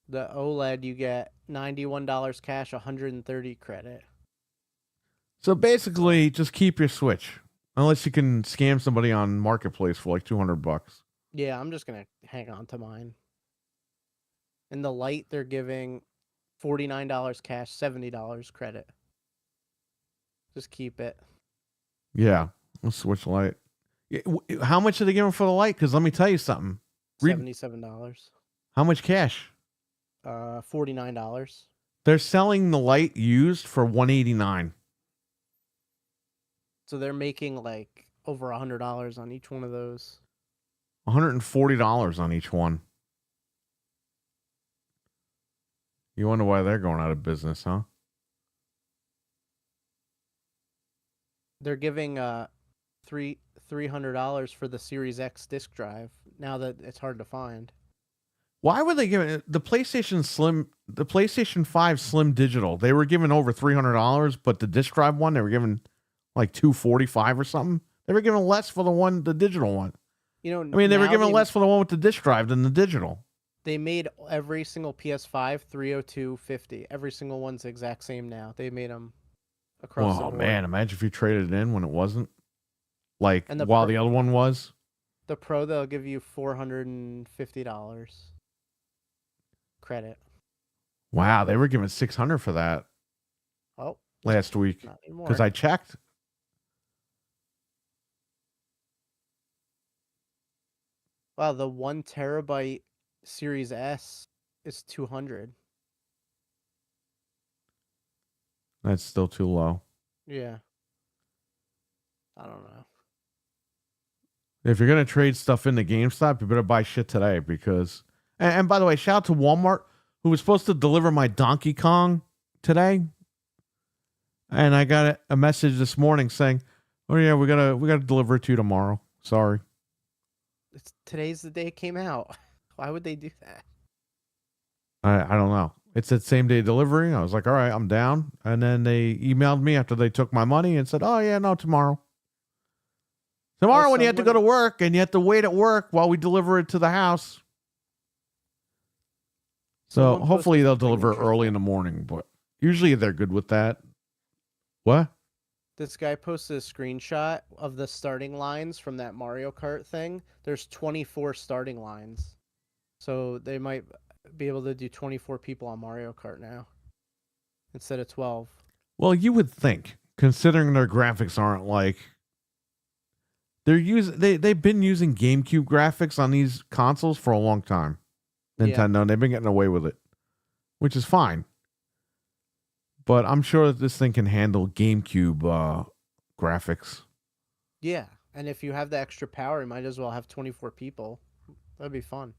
The OLED, you get $91 cash, $130 credit. So basically, just keep your Switch. Unless you can scam somebody on Marketplace for like $200. Yeah, I'm just gonna hang on to mine. In the light, they're giving $49 cash, $70 credit. Just keep it. Yeah, a Switch Lite. How much are they giving for the light? Because let me tell you something. $77. How much cash? $49. They're selling the light used for $189. So they're making like over $100 on each one of those. $140 on each one. You wonder why they're going out of business, huh? They're giving $300 for the Series X disc drive now that it's hard to find. Why were they giving the PlayStation 5 Slim Digital? They were giving over $300, but the disc drive one they were giving like $245 or something. They were giving less for the digital one. They were giving less for the one with the disc drive than the digital. They made every single PS5 $302.50. Every single one's the exact same now. They made them across the board. Oh man, imagine if you traded it in when it wasn't. Like while the other one was. The Pro, they'll give you $450 credit. Wow, they were giving $600 for that. Oh, last week because I checked. Wow, the 1 terabyte Series S is $200. That's still too low. Yeah. I don't know. If you're gonna trade stuff into GameStop, you better buy shit today because. And by the way, shout out to Walmart who was supposed to deliver my Donkey Kong today, and I got a message this morning saying, "Oh yeah, we gotta deliver it to you tomorrow." Sorry. Today's the day it came out. Why would they do that? I don't know. It said same day delivery. I was like, all right, I'm down. And then they emailed me after they took my money and said, oh yeah, no, tomorrow. Tomorrow when you have to go to work and you have to wait at work while we deliver it to the house. So hopefully they'll deliver early in the morning, but usually they're good with that. What? This guy posted a screenshot of the starting lines from that Mario Kart thing. There's 24 starting lines. So they might be able to do 24 people on Mario Kart now instead of 12. Well, you would think, considering their graphics aren't like they've been using GameCube graphics on these consoles for a long time. Nintendo, and they've been getting away with it, which is fine. But I'm sure that this thing can handle GameCube graphics. Yeah, and if you have the extra power, you might as well have 24 people. That'd be fun.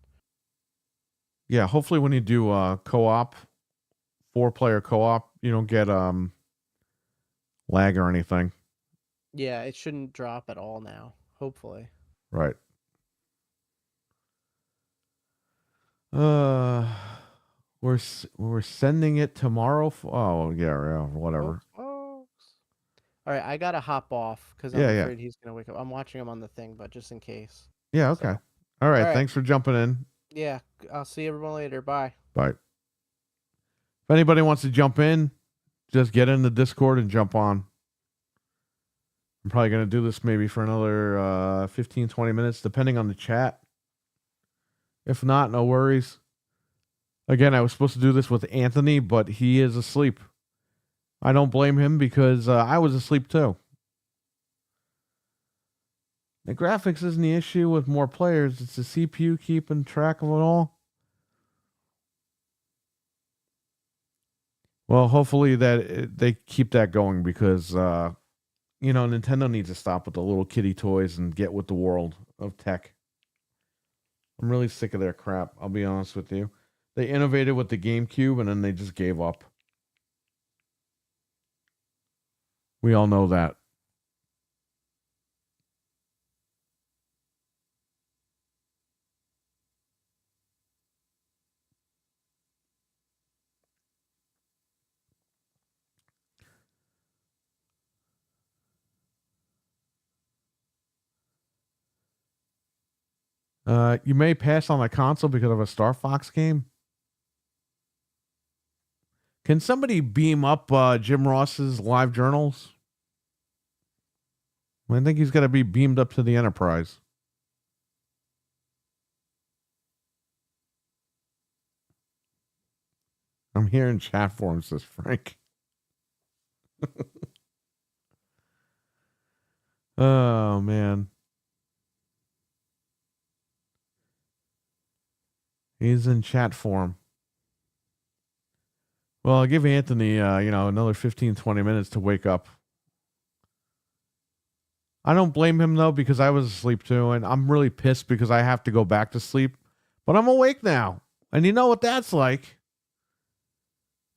Yeah, hopefully when you do co-op, 4-player co-op, you don't get lag or anything. Yeah, it shouldn't drop at all now, hopefully. Right. We're sending it tomorrow. Oh yeah, whatever. All right, I gotta hop off because I'm afraid he's gonna wake up. I'm watching him on the thing, but just in case. Yeah. Okay. So. All right. Thanks for jumping in. Yeah, I'll see everyone later. Bye. Bye. If anybody wants to jump in, just get in the Discord and jump on. I'm probably going to do this maybe for another 15, 20 minutes, depending on the chat. If not, no worries. Again, I was supposed to do this with Anthony, but he is asleep. I don't blame him because I was asleep too. The graphics isn't the issue with more players. It's the CPU keeping track of it all. Well, hopefully they keep that going because, Nintendo needs to stop with the little kitty toys and get with the world of tech. I'm really sick of their crap. I'll be honest with you. They innovated with the GameCube and then they just gave up. We all know that. You may pass on the console because of a Star Fox game. Can somebody beam up Jim Ross's live journals? I think he's got to be beamed up to the Enterprise. I'm here in chat form, says Frank. Oh, man. He's in chat form. Well, I'll give Anthony, another 15, 20 minutes to wake up. I don't blame him, though, because I was asleep, too, and I'm really pissed because I have to go back to sleep. But I'm awake now, and you know what that's like.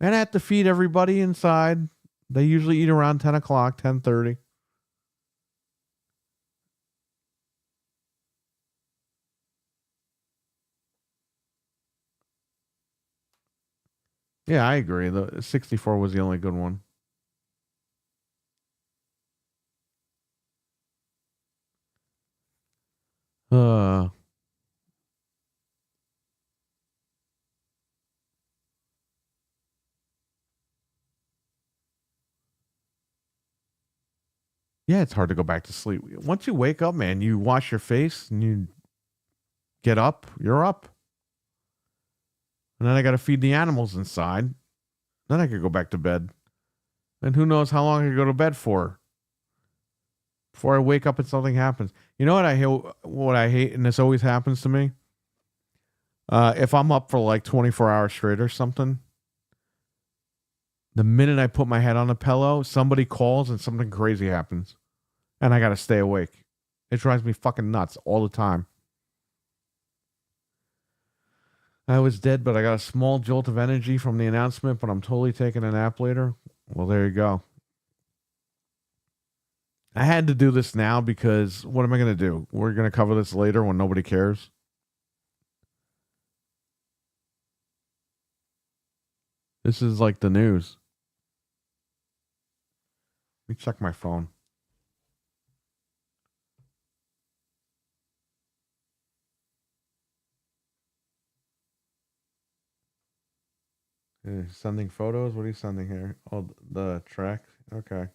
And I have to feed everybody inside. They usually eat around 10 o'clock, 10:30. Yeah, I agree. The 64 was the only good one. Yeah, it's hard to go back to sleep. Once you wake up, man, you wash your face and you get up, you're up. And then I got to feed the animals inside. Then I could go back to bed. And who knows how long I could go to bed for before I wake up and something happens. You know what I hate? What I hate, and this always happens to me. If I'm up for like 24 hours straight or something, the minute I put my head on a pillow, somebody calls and something crazy happens. And I got to stay awake. It drives me fucking nuts all the time. I was dead, but I got a small jolt of energy from the announcement, but I'm totally taking a nap later. Well, there you go. I had to do this now because what am I going to do? We're going to cover this later when nobody cares. This is like the news. Let me check my phone. Sending photos? What are you sending here? Oh, the track? Okay.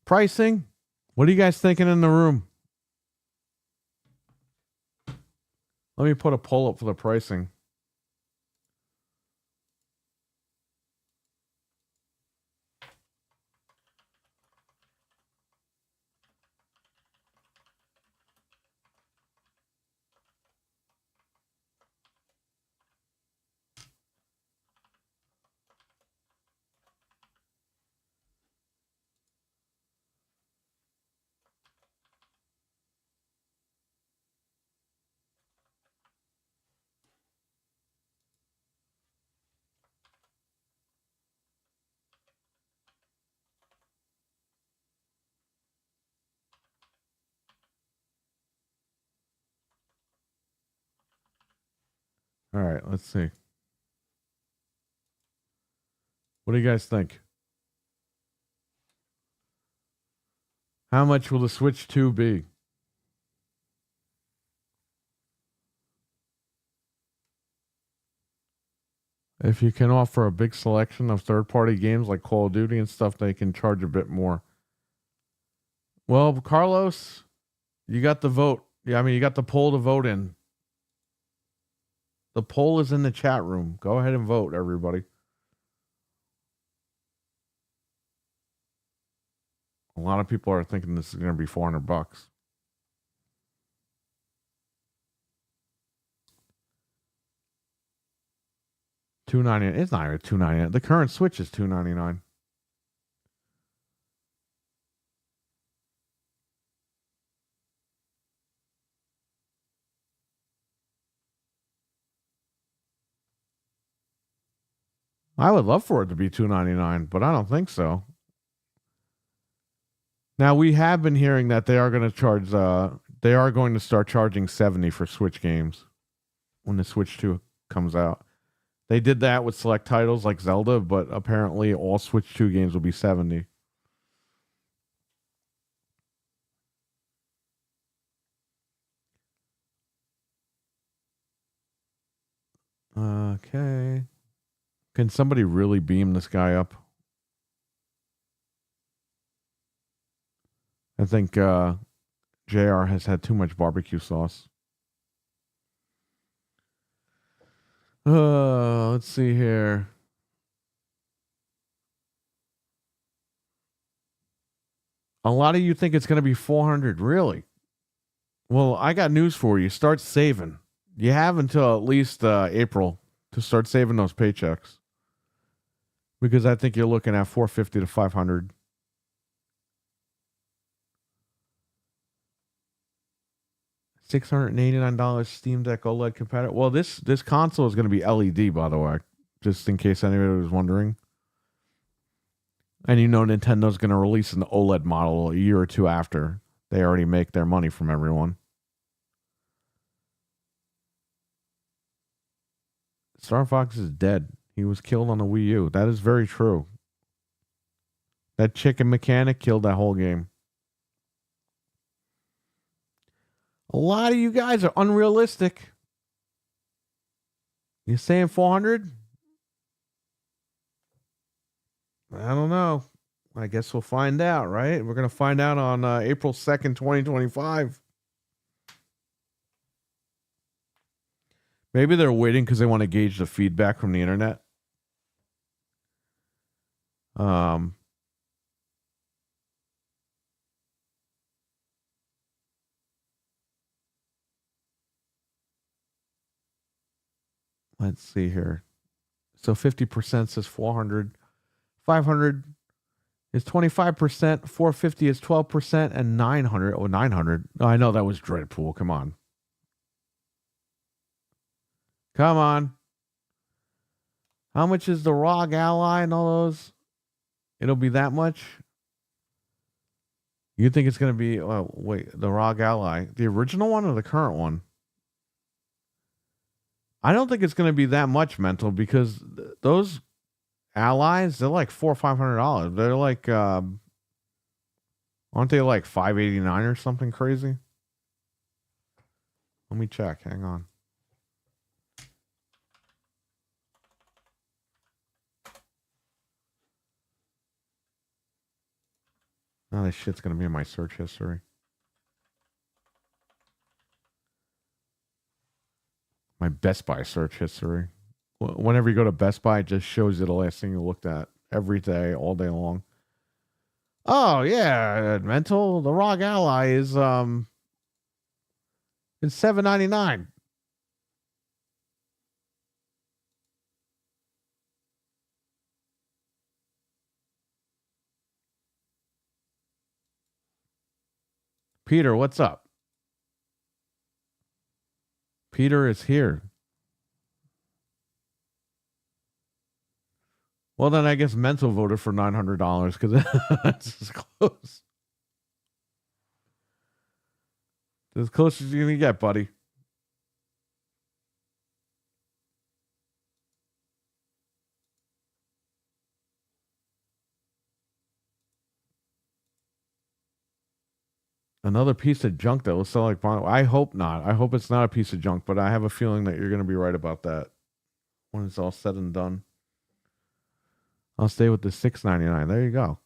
Pricing? What are you guys thinking in the room? Let me put a poll up for the pricing. All right, let's see. What do you guys think? How much will the Switch 2 be? If you can offer a big selection of third-party games like Call of Duty and stuff, they can charge a bit more. Well, Carlos, you got the vote. Yeah, I mean, you got the poll to vote in. The poll is in the chat room. Go ahead and vote, everybody. A lot of people are thinking this is going to be $400. $299. It's not even $299. The current Switch is $299. I would love for it to be $299, but I don't think so. Now we have been hearing that they are going to charge. They are going to start charging $70 for Switch games when the Switch 2 comes out. They did that with select titles like Zelda, but apparently all Switch 2 games will be $70. Okay. Can somebody really beam this guy up? I think JR has had too much barbecue sauce. Let's see here. A lot of you think it's going to be 400, really? Well, I got news for you. Start saving. You have until at least April to start saving those paychecks. Because I think you're looking at 450 to 500. $689 Steam Deck OLED compatible. Well, this console is going to be LED, by the way, just in case anybody was wondering. And you know Nintendo's going to release an OLED model a year or two after. They already make their money from everyone. Star Fox is dead. He was killed on the Wii U. That is very true. That chicken mechanic killed that whole game. A lot of you guys are unrealistic. You saying 400? I don't know. I guess we'll find out, right? We're going to find out on April 2nd, 2025. Maybe they're waiting because they want to gauge the feedback from the internet. Let's see here. So 50% says 400. 500 is 25%. 450 is 12%. And 900. Oh, 900. Oh, I know that was Dreadpool. Come on. Come on. How much is the ROG Ally and all those? It'll be that much? You think it's going to be... Oh, wait. The ROG Ally. The original one or the current one? I don't think it's going to be that much, Mental, because those allies, they're like $400 or $500. They're like, aren't they like $589 or something crazy? Let me check. Hang on. Oh, this shit's going to be in my search history. My Best Buy search history. Whenever you go to Best Buy, it just shows you the last thing you looked at every day, all day long. Oh yeah, Mental. The ROG Ally is it's $799. Peter, what's up? Peter is here. Well, then I guess Mental voted for $900 because that's as close. As close as you're going to get, buddy. Another piece of junk that will sell like... I hope not. I hope it's not a piece of junk, but I have a feeling that you're going to be right about that when it's all said and done. I'll stay with the $699. There you go.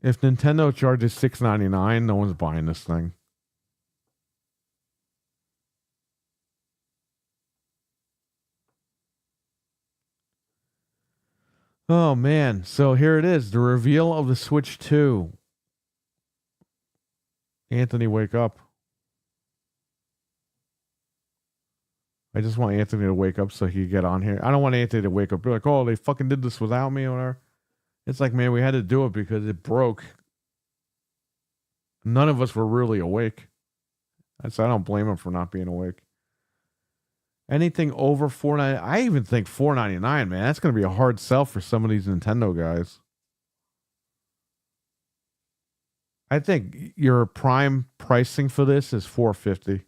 If Nintendo charges $699, no one's buying this thing. Oh, man. So here it is. The reveal of the Switch 2. Anthony, wake up. I just want Anthony to wake up so he can get on here. I don't want Anthony to wake up. Be like, oh, they fucking did this without me or whatever. It's like, man, we had to do it because it broke. None of us were really awake. So I don't blame him for not being awake. Anything over $4.99, I even think $4.99, man. That's going to be a hard sell for some of these Nintendo guys. I think your prime pricing for this is $450.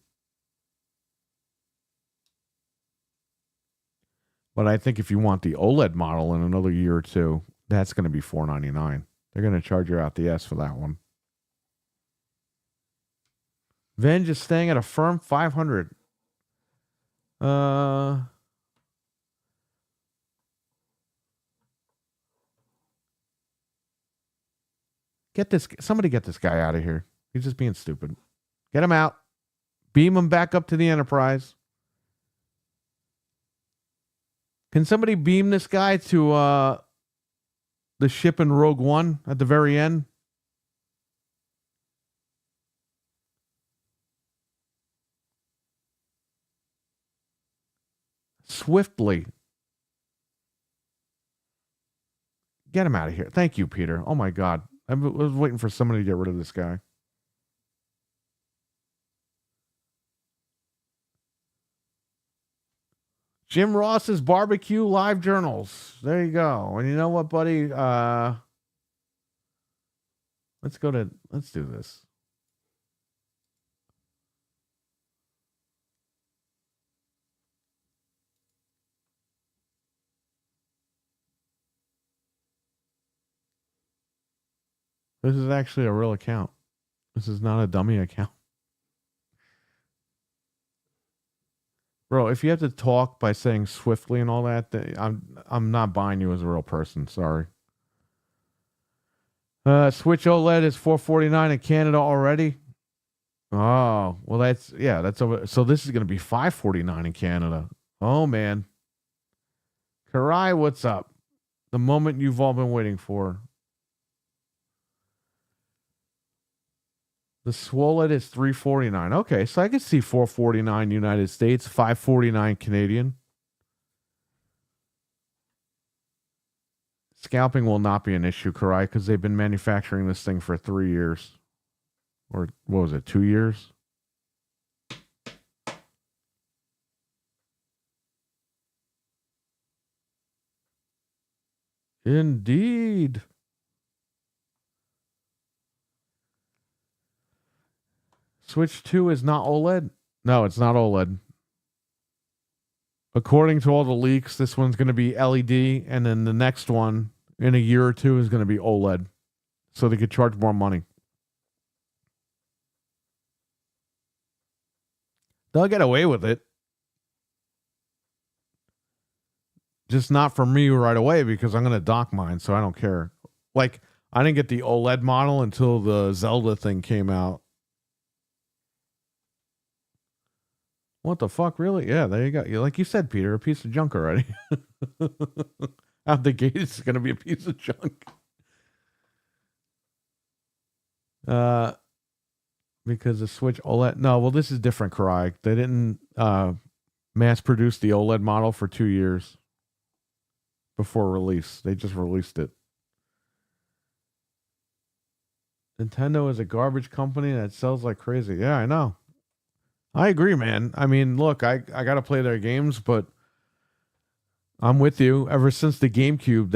But I think if you want the OLED model in another year or two, that's going to be $499. They're going to charge you out the ass for that one. Venge is staying at a firm $500. Somebody get this guy out of here. He's just being stupid. Get him out. Beam him back up to the Enterprise. Can somebody beam this guy to the ship in Rogue One at the very end? Swiftly. Get him out of here. Thank you, Peter. Oh my God. I was waiting for somebody to get rid of this guy. Jim Ross's Barbecue Live Journals. There you go. And you know what, buddy? Let's do this. This is actually a real account. This is not a dummy account. Bro, if you have to talk by saying swiftly and all that, I'm not buying you as a real person. Sorry. Switch OLED is $449 in Canada already. Oh, well, that's over. So this is going to be $549 in Canada. Oh man. Karai, what's up? The moment you've all been waiting for. The Swoled is $349. Okay, so I can see $449 United States, $549 Canadian. Scalping will not be an issue, Karai, because they've been manufacturing this thing for 3 years. Or what was it, 2 years? Indeed. Switch 2 is not OLED? No, it's not OLED. According to all the leaks, this one's going to be LED, and then the next one in a year or two is going to be OLED. So they could charge more money. They'll get away with it. Just not for me right away because I'm going to dock mine, so I don't care. Like, I didn't get the OLED model until the Zelda thing came out. What the fuck, really? Yeah, there you go. Like you said, Peter, a piece of junk already. Out the gate, it's going to be a piece of junk. Because the Switch OLED... No, well, this is different, Karai. They didn't mass produce the OLED model for 2 years before release. They just released it. Nintendo is a garbage company that sells like crazy. Yeah, I know. I agree, man. I mean, look, I got to play their games, but I'm with you. Ever since the GameCube,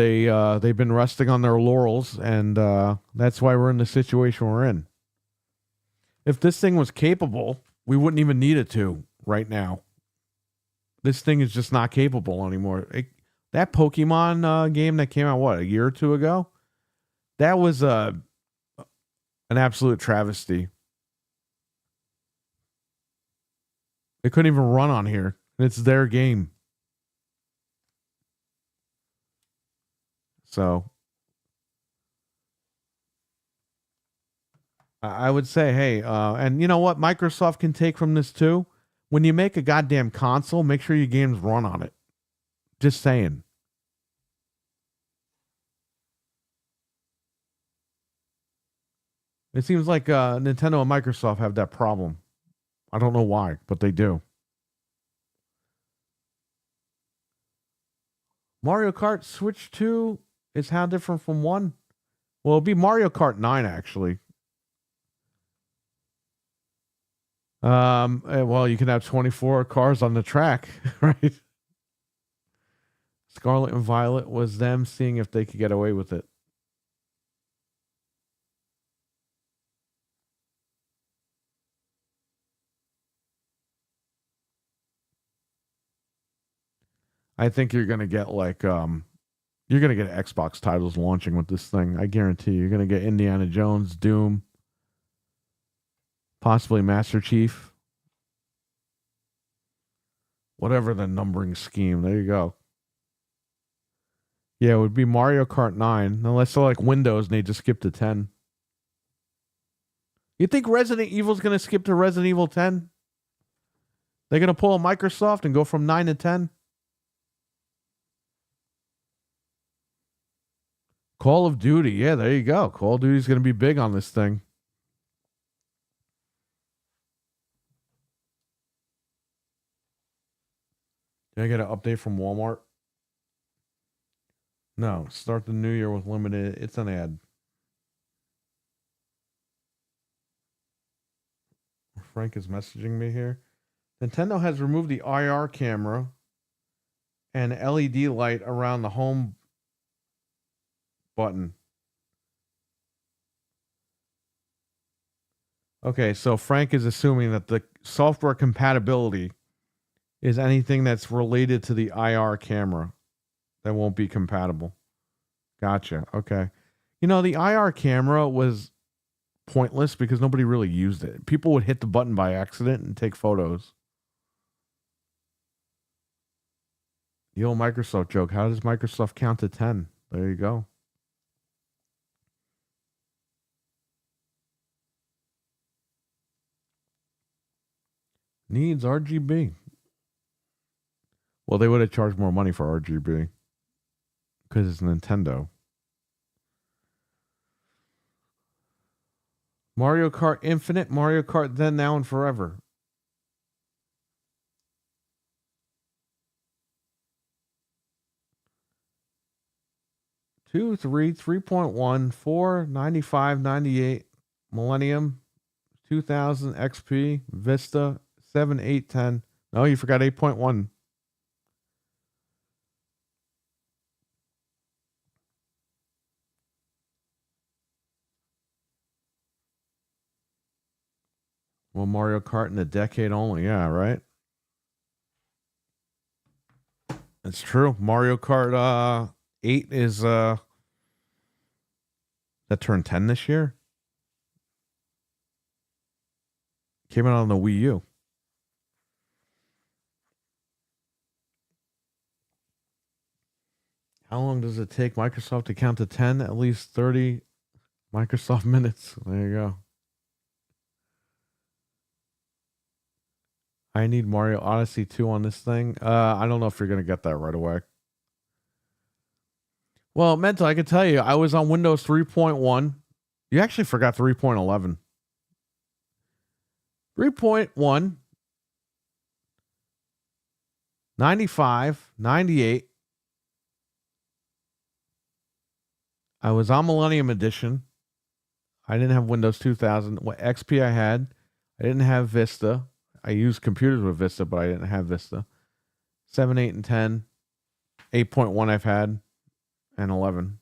they've been resting on their laurels, and that's why we're in the situation we're in. If this thing was capable, we wouldn't even need it to right now. This thing is just not capable anymore. That Pokemon game that came out, what, a year or two ago? That was an absolute travesty. They couldn't even run on here. It's their game. So I would say, hey, and you know what Microsoft can take from this too? When you make a goddamn console, make sure your games run on it. Just saying. It seems like Nintendo and Microsoft have that problem. I don't know why, but they do. Mario Kart Switch 2 is how different from 1? Well, it'll be Mario Kart 9, actually. Well, you can have 24 cars on the track, right? Scarlet and Violet was them seeing if they could get away with it. I think you're gonna get like you're gonna get Xbox titles launching with this thing. I guarantee you're gonna get Indiana Jones, Doom, possibly Master Chief, whatever the numbering scheme. There you go. Yeah, it would be Mario Kart 9, unless they're like Windows and they just skip to 10. You think Resident Evil's gonna skip to Resident Evil 10? They're gonna pull a Microsoft and go from 9 to 10? Call of Duty. Yeah, there you go. Call of Duty's going to be big on this thing. Did I get an update from Walmart? No. Start the new year with limited. It's an ad. Frank is messaging me here. Nintendo has removed the IR camera and LED light around the home button. Okay, so Frank is assuming that the software compatibility is anything that's related to the IR camera that won't be compatible. Gotcha. Okay. You know, the IR camera was pointless because nobody really used it. People would hit the button by accident and take photos. The old Microsoft joke. How does Microsoft count to 10? There you go. Needs RGB. Well, they would have charged more money for RGB because it's Nintendo. Mario Kart Infinite, Mario Kart Then, Now, and Forever. Two, 3.1, 4, 95, 98, Millennium, 2000, XP, Vista, 7, 8, 10. No, you forgot 8.1. Well, Mario Kart in a decade only. Yeah, right? It's true. Mario Kart 8 is that turned 10 this year? Came out on the Wii U. How long does it take Microsoft to count to 10? At least 30 Microsoft minutes. There you go. I need Mario Odyssey 2 on this thing. I don't know if you're going to get that right away. Well, Mental, I can tell you, I was on Windows 3.1. You actually forgot 3.11. 3.1, 95, 98. I was on Millennium Edition. I didn't have Windows 2000. What XP I had. I didn't have Vista. I used computers with Vista, but I didn't have Vista. 7, 8, and 10. 8.1 I've had. And 11.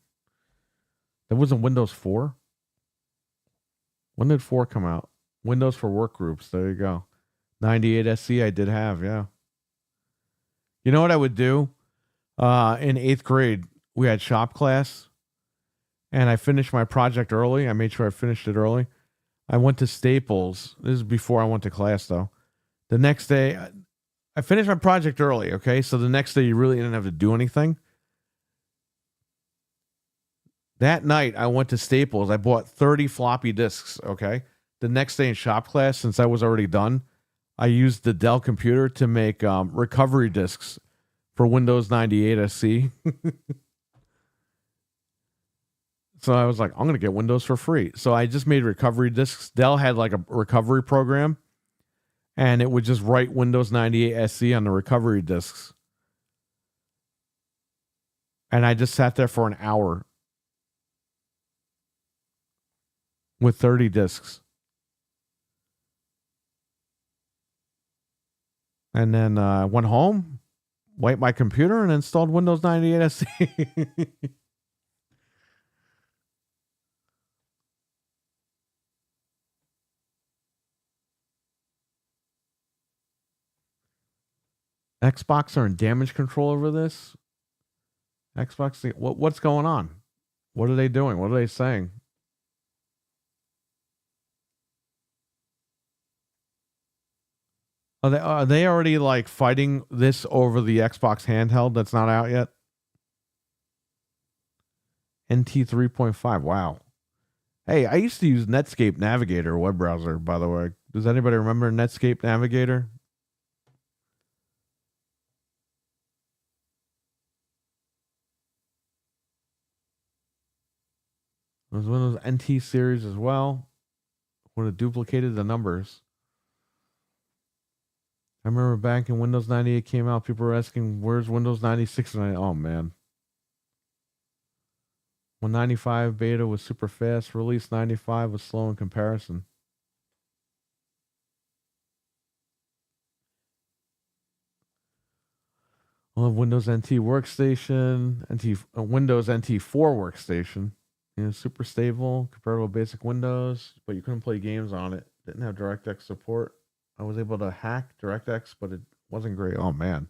There wasn't Windows 4? When did 4 come out? Windows for Workgroups. There you go. 98 SC I did have, yeah. You know what I would do? In 8th grade, we had shop class. And I finished my project early. I made sure I finished it early. I went to Staples. This is before I went to class, though. The next day, I finished my project early, okay? So the next day, you really didn't have to do anything. That night, I went to Staples. I bought 30 floppy disks, okay? The next day in shop class, since I was already done, I used the Dell computer to make recovery disks for Windows 98 SC. So I was like, I'm going to get Windows for free. So I just made recovery disks. Dell had like a recovery program, and it would just write Windows 98 SC on the recovery disks. And I just sat there for an hour with 30 disks. And then I went home, wiped my computer, and installed Windows 98 SC. Xbox are in damage control over this. Xbox, what's going on? What are they doing? What are they saying? Are they already like fighting this over the Xbox handheld that's not out yet? NT 3.5. Wow. Hey, I used to use Netscape Navigator web browser, by the way. Does anybody remember Netscape Navigator? There's Windows NT series as well. Would have duplicated the numbers. I remember back when Windows 98 came out, people were asking, where's Windows 96? And oh, man. When 95 beta was super fast, release 95 was slow in comparison. I'll have Windows NT workstation, Windows NT4 workstation. Super stable compared to basic Windows, but you couldn't play games on it. Didn't have DirectX support. I was able to hack DirectX, but it wasn't great. Oh, man.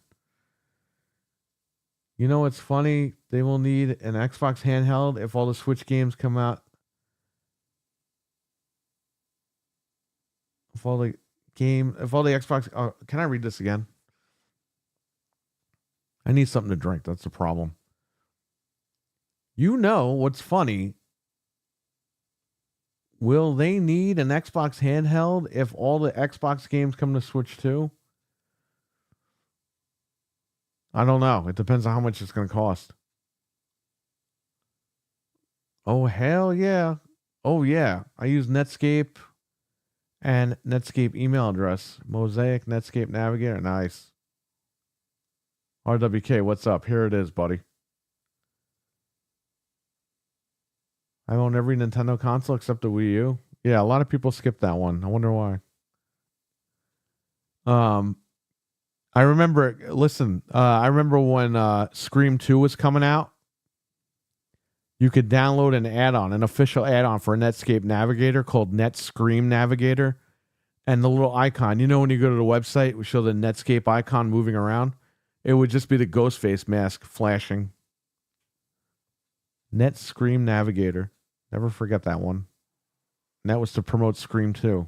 You know what's funny? They will need an Xbox handheld if all the Switch games come out. If all the Xbox... can I read this again? I need something to drink. That's the problem. You know what's funny? Will they need an Xbox handheld if all the Xbox games come to Switch too? I don't know. It depends on how much it's going to cost. Oh, hell yeah. Oh, yeah. I use Netscape and Netscape email address. Mosaic Netscape Navigator. Nice. RWK, what's up? Here it is, buddy. I own every Nintendo console except the Wii U. Yeah, a lot of people skip that one. I wonder why. I remember, I remember when Scream 2 was coming out. You could download an add-on, an official add-on for a Netscape Navigator called NetScream Navigator. And the little icon, when you go to the website, we show the Netscape icon moving around. It would just be the Ghostface mask flashing. NetScream Navigator. Never forget that one. And that was to promote Scream 2.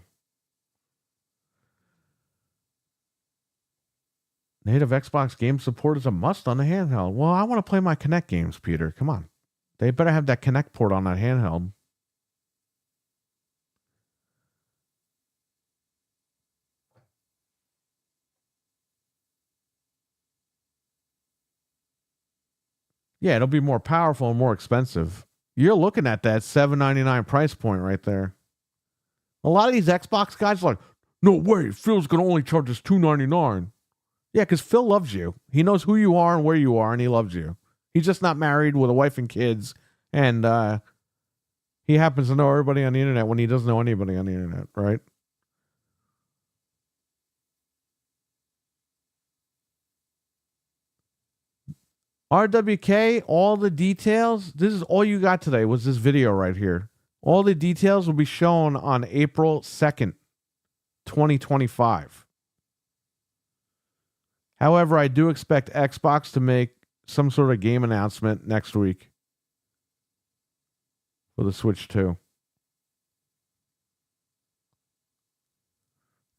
Native Xbox game support is a must on the handheld. Well, I want to play my Kinect games, Peter. Come on. They better have that Kinect port on that handheld. Yeah, it'll be more powerful and more expensive. You're looking at that $799 price point right there. A lot of these Xbox guys are like, no way, Phil's going to only charge us $299. Yeah, because Phil loves you. He knows who you are and where you are, and he loves you. He's just not married with a wife and kids, and he happens to know everybody on the internet when he doesn't know anybody on the internet, right? RWK, all the details. This is all you got today was this video right here. All the details will be shown on April 2nd, 2025. However, I do expect Xbox to make some sort of game announcement next week for the Switch 2.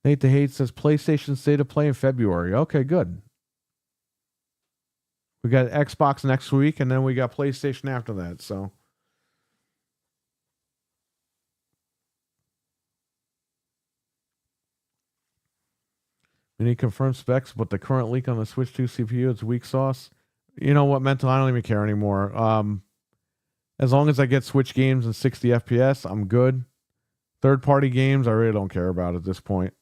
Nate the Hate says PlayStation State of Play in February. Okay, good. We got Xbox next week, and then we got PlayStation after that. So, we need confirmed specs, but the current leak on the Switch 2 CPU, it's weak sauce. You know what, Mental? I don't even care anymore. As long as I get Switch games in 60 FPS, I'm good. Third-party games, I really don't care about at this point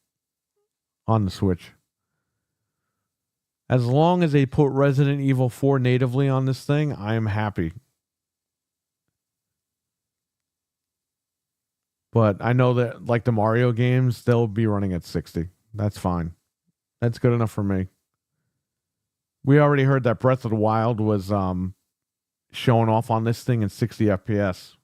on the Switch. As long as they put Resident Evil 4 natively on this thing, I am happy. But I know that, like the Mario games, they'll be running at 60. That's fine. That's good enough for me. We already heard that Breath of the Wild was showing off on this thing in 60 FPS.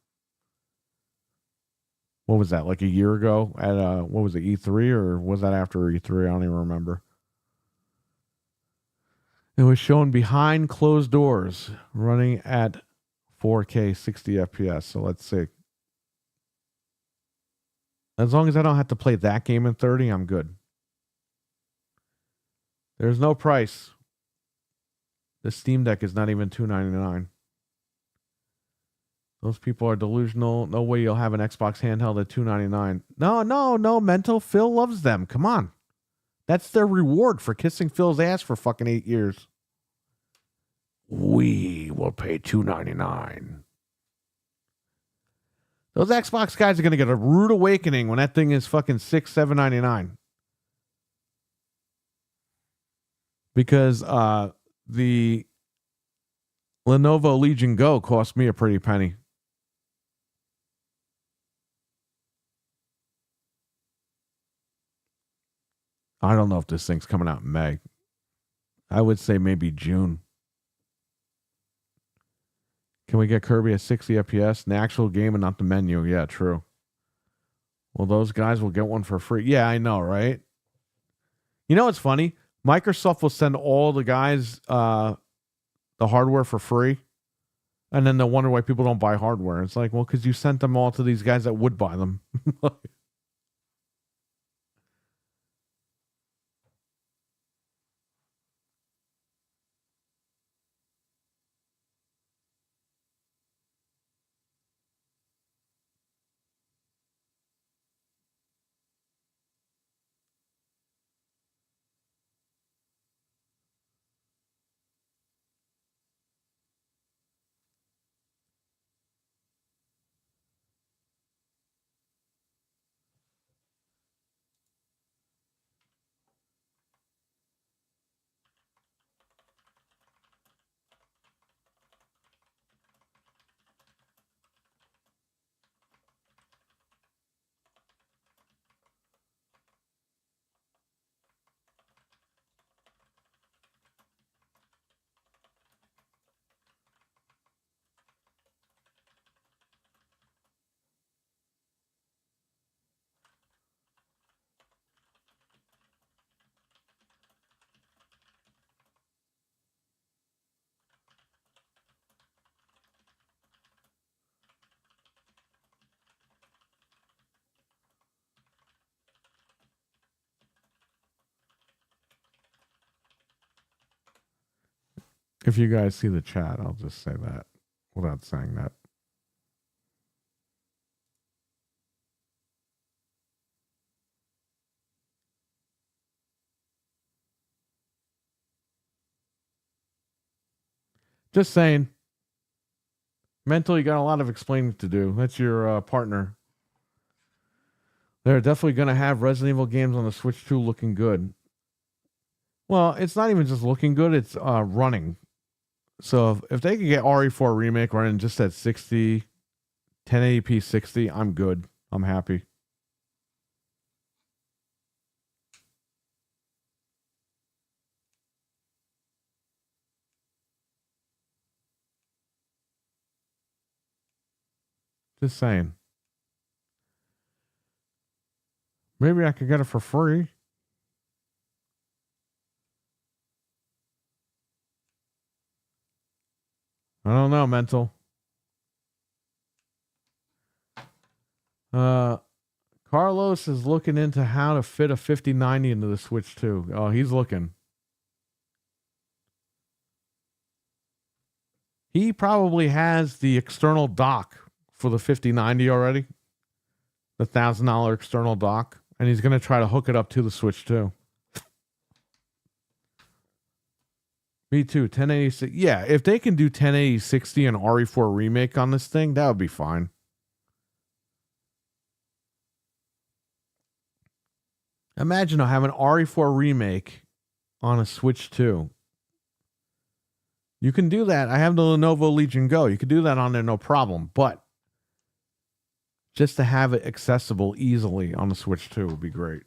What was that, like a year ago at, what was it, E3, or was that after E3? I don't even remember. It was shown behind closed doors, running at 4K 60 FPS. So let's see. As long as I don't have to play that game in 30, I'm good. There's no price. The Steam Deck is not even $299. Those people are delusional. No way you'll have an Xbox handheld at $299. No, Mental. Phil loves them. Come on. That's their reward for kissing Phil's ass for fucking 8 years. We will pay $299. Those Xbox guys are going to get a rude awakening when that thing is fucking $7.99. Because the Lenovo Legion Go cost me a pretty penny. I don't know if this thing's coming out in May. I would say maybe June. Can we get Kirby at 60 FPS? An actual game and not the menu. Yeah, true. Well, those guys will get one for free. Yeah, I know, right? You know what's funny? Microsoft will send all the guys the hardware for free, and then they'll wonder why people don't buy hardware. It's like, well, because you sent them all to these guys that would buy them. If you guys see the chat, I'll just say that without saying that. Just saying. Mental, you got a lot of explaining to do. That's your partner. They're definitely going to have Resident Evil games on the Switch 2 looking good. Well, it's not even just looking good, it's running. So if they could get RE4 Remake running just at 60, 1080p 60, I'm good. I'm happy. Just saying. Maybe I could get it for free. I don't know, Mental. Carlos is looking into how to fit a 5090 into the Switch 2. Oh, he's looking. He probably has the external dock for the 5090 already. The $1,000 external dock. And he's going to try to hook it up to the Switch 2. Me too. 1080. Yeah, if they can do 1080 60 and RE4 Remake on this thing, that would be fine. Imagine having RE4 Remake on a Switch 2. You can do that. I have the Lenovo Legion Go. You can do that on there, no problem. But just to have it accessible easily on the Switch 2 would be great.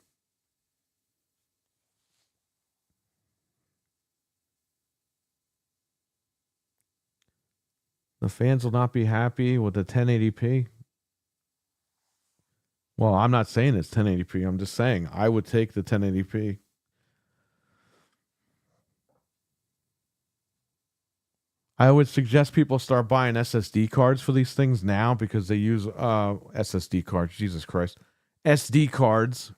The fans will not be happy with the 1080p. Well, I'm not saying it's 1080p. I'm just saying I would take the 1080p. I would suggest people start buying SSD cards for these things now because they use SSD cards. Jesus Christ. SD cards.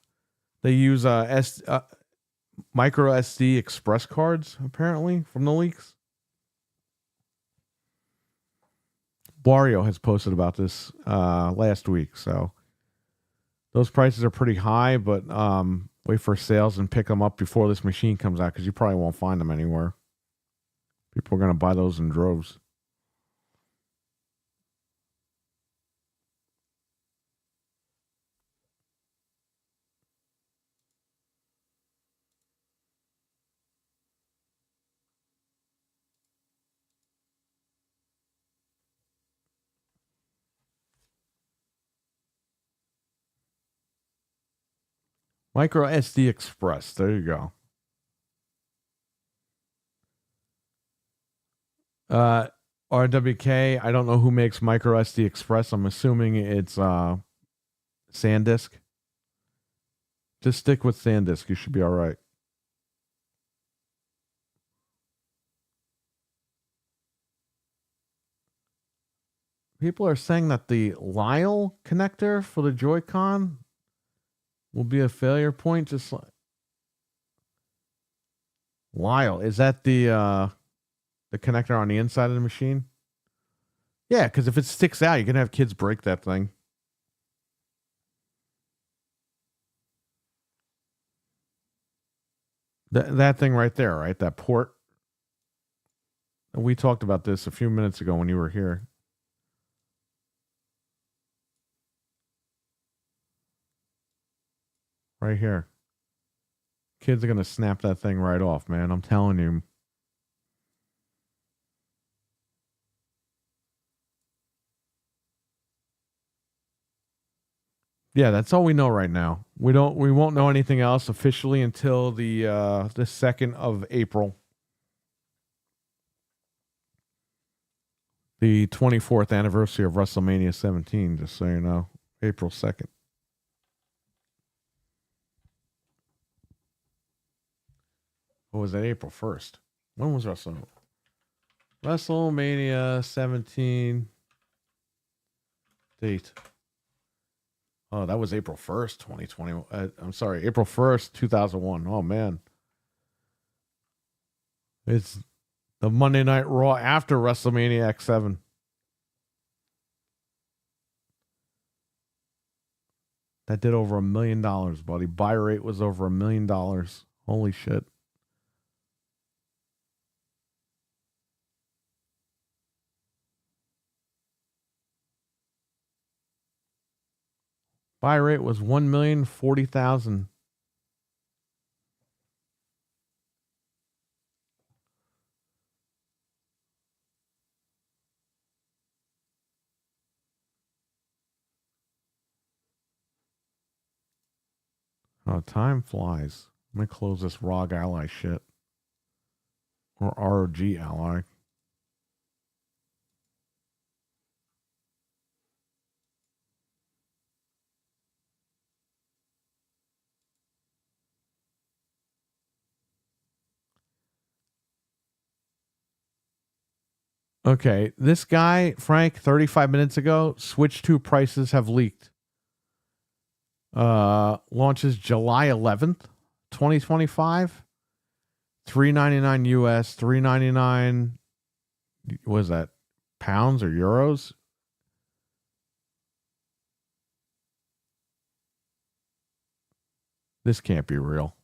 They use micro SD express cards, apparently, from the leaks. Wario has posted about this last week, so those prices are pretty high, but wait for sales and pick them up before this machine comes out because you probably won't find them anywhere. People are going to buy those in droves. Micro SD Express. There you go. RWK. I don't know who makes Micro SD Express. I'm assuming it's SanDisk. Just stick with SanDisk. You should be all right. People are saying that the Lyle connector for the Joy-Con will be a failure point. Just like Lyle, is that the connector on the inside of the machine? Yeah, because if it sticks out, you're gonna have kids break that thing. That thing right there, right? That port. We talked about this a few minutes ago when you were here. Right here. Kids are going to snap that thing right off, man. I'm telling you. Yeah, that's all we know right now. We won't know anything else officially until the 2nd of April. The 24th anniversary of WrestleMania 17, just so you know. April 2nd. What was that? April 1st. When was WrestleMania 17 date? Oh, that was April 1st, 2020. I'm sorry, April 1st, 2001. Oh, man. It's the Monday Night Raw after WrestleMania X7. That did over $1 million, buddy. Buy rate was over $1 million. Holy shit. Buy rate was 1,040,000. Oh, time flies. Let me close this ROG Ally shit. Or ROG Ally. Okay, this guy, Frank, 35 minutes ago, Switch 2 prices have leaked. Launches July 11th, 2025. $399 US, $399. What is that? Pounds or euros? This can't be real.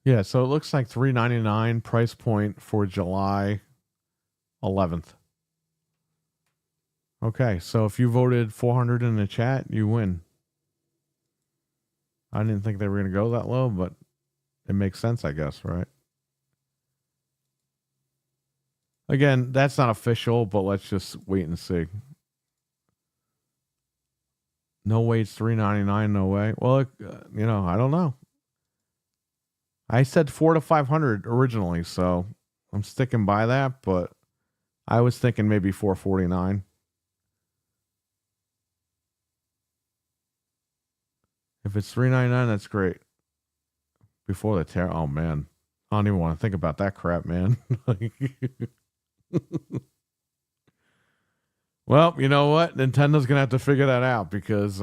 Yeah, so it looks like $399 price point for July 11th. Okay, so if you voted 400 in the chat, you win. I didn't think they were going to go that low, but it makes sense, I guess, right? Again, that's not official, but let's just wait and see. No way it's $399, no way. Well, I don't know. I said 400 to 500 originally, so I'm sticking by that, but I was thinking maybe 449. If it's $399, that's great. Before the tear, oh man, I don't even want to think about that crap, man. Well, you know what? Nintendo's gonna have to figure that out because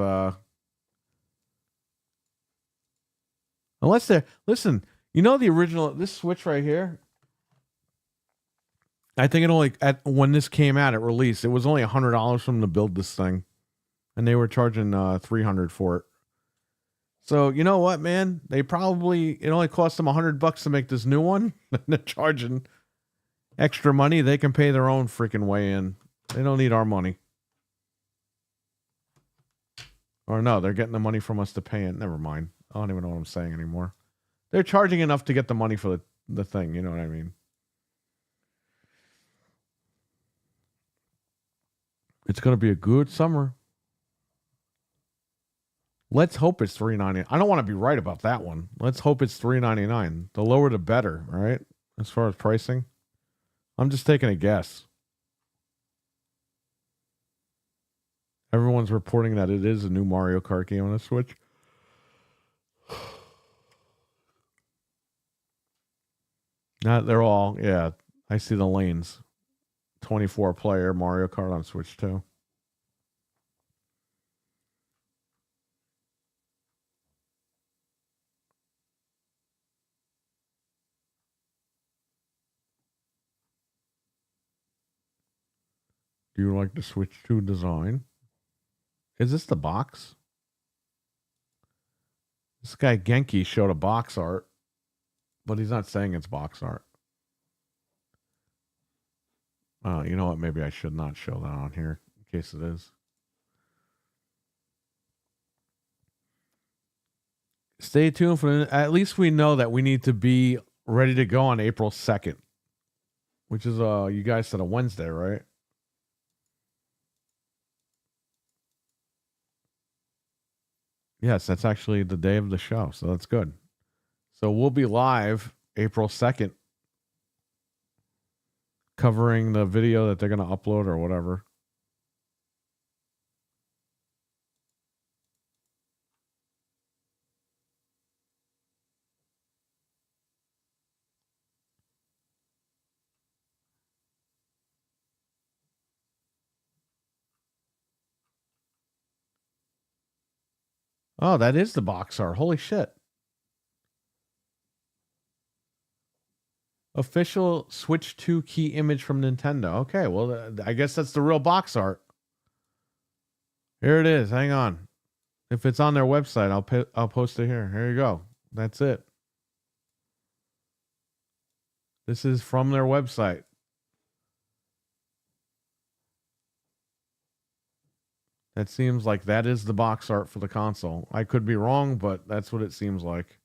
unless they're listen, the original this Switch right here. I think it only when this came out at release, it was only $100 for them to build this thing, and they were charging $300 for it. So you know what, man? It only cost them $100 to make this new one. They're charging extra money. They can pay their own freaking way in. They don't need our money. Or no, they're getting the money from us to pay it. Never mind. I don't even know what I'm saying anymore. They're charging enough to get the money for the thing. You know what I mean? It's going to be a good summer. Let's hope it's $3.99. I don't want to be right about that one. Let's hope it's $3.99. The lower the better, right? As far as pricing. I'm just taking a guess. Everyone's reporting that it is a new Mario Kart game on the Switch. They're all, yeah. I see the lanes. 24 player Mario Kart on Switch too. Do you like the Switch 2 design? Is this the box? This guy Genki showed a box art, but he's not saying it's box art. You know what? Maybe I should not show that on here in case it is. Stay tuned for at least we know that we need to be ready to go on April 2nd, which is you guys said a Wednesday, right? Yes, that's actually the day of the show, so that's good. So we'll be live April 2nd covering the video that they're going to upload or whatever. Oh, that is the box art. Holy shit. Official Switch 2 key image from Nintendo. Okay, well, I guess that's the real box art. Here it is. Hang on. If it's on their website, I'll post it here. Here you go. That's it. This is from their website. That seems like that is the box art for the console. I could be wrong, but that's what it seems like.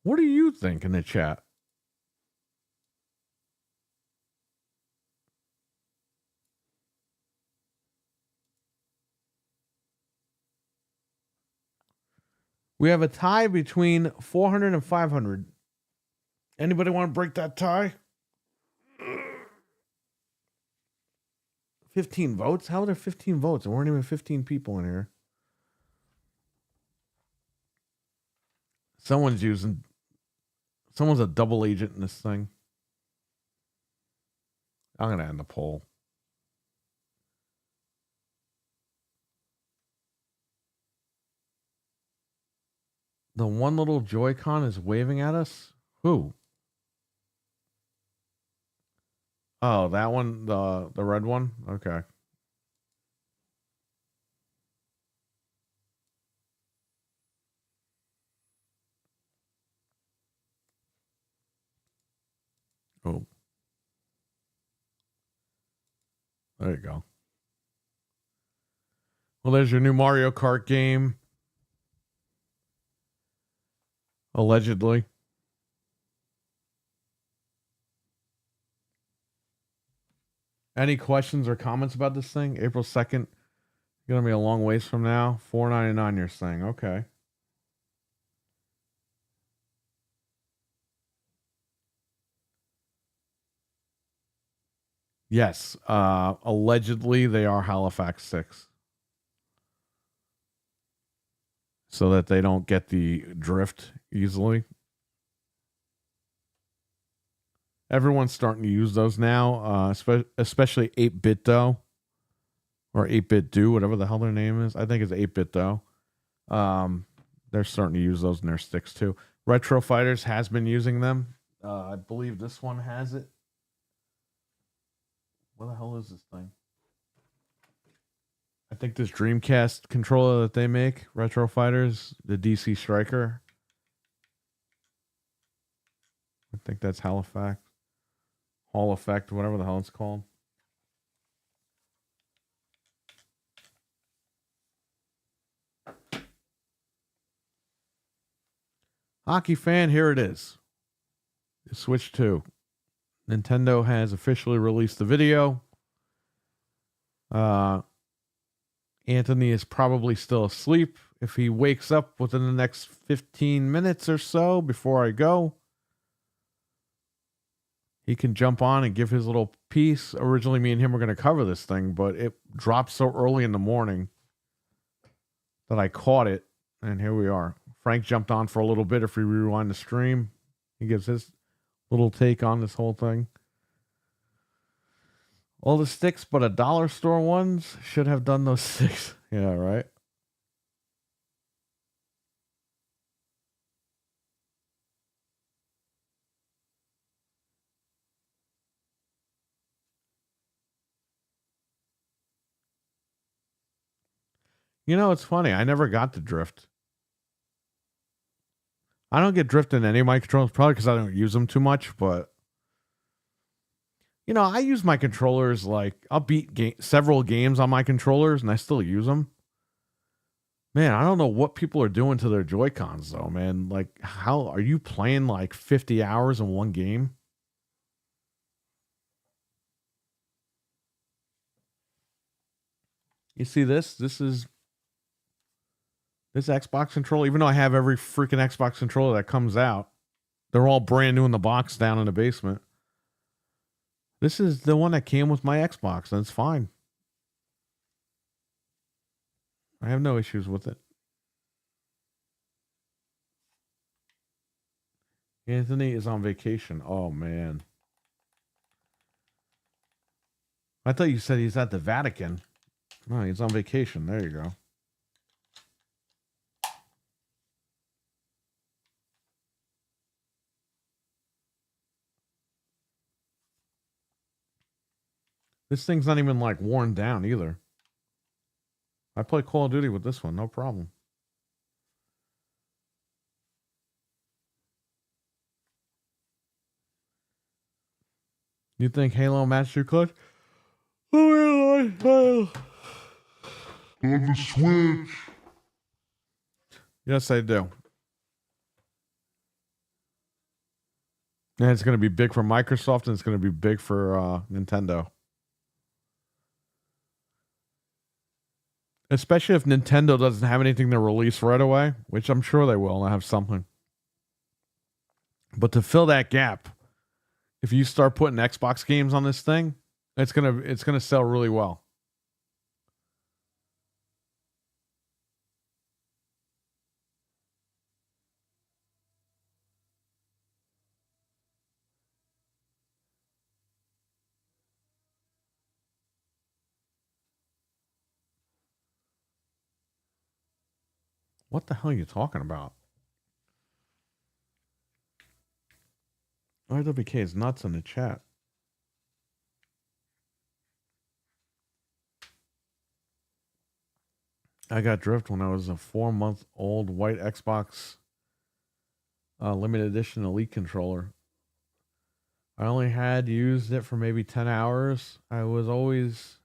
What do you think in the chat? We have a tie between 400 and 500. Anybody want to break that tie? 15 votes? How are there 15 votes? There weren't even 15 people in here. Someone's a double agent in this thing. I'm going to end the poll. The one little Joy-Con is waving at us? Who? Oh, that one, the red one? Okay. Oh. There you go. Well, there's your new Mario Kart game. Allegedly. Any questions or comments about this thing? April 2nd. Gonna be a long ways from now. $4.99 you're saying. Okay. Yes. Allegedly they are Halifax 6. So that they don't get the drift easily. Everyone's starting to use those now, especially 8-Bit Dough or 8-Bit Do, whatever the hell their name is. I think it's 8-Bit Dough. they're starting to use those in their sticks too. Retro Fighters has been using them. I believe this one has it. What the hell is this thing? I think this Dreamcast controller that they make, Retro Fighters, the DC Striker. I think that's Hall Effect, whatever the hell it's called. Hockey fan, here it is. Switch 2. Nintendo has officially released the video. Anthony is probably still asleep. If he wakes up within the next 15 minutes or so before I go, he can jump on and give his little piece. Originally, me and him were going to cover this thing, but it dropped so early in the morning that I caught it, and here we are. Frank jumped on for a little bit. If we rewind the stream, he gives his little take on this whole thing. All the sticks but a dollar store ones should have done those sticks. Yeah, right? You know, it's funny. I never got to drift. I don't get drift in any of my controllers, probably because I don't use them too much, but you know, I use my controllers like I'll beat several games on my controllers and I still use them. Man, I don't know what people are doing to their Joy-Cons though, man. Like, how are you playing like 50 hours in one game? You see this? This Xbox controller, even though I have every freaking Xbox controller that comes out, they're all brand new in the box down in the basement. This is the one that came with my Xbox, and it's fine. I have no issues with it. Anthony is on vacation. Oh, man. I thought you said he's at the Vatican. No, he's on vacation. There you go. This thing's not even like worn down either. I play Call of Duty with this one, no problem. You think Halo matched your clutch? Oh, On the Switch. yes, I do. And it's going to be big for Microsoft and it's going to be big for Nintendo. Especially if Nintendo doesn't have anything to release right away, which I'm sure they will. They'll have something. But to fill that gap, if you start putting Xbox games on this thing, it's gonna sell really well. What the hell are you talking about? RWK is nuts in the chat. I got drift when I was a 4-month-old white Xbox limited edition Elite controller. I only had used it for maybe 10 hours. I would always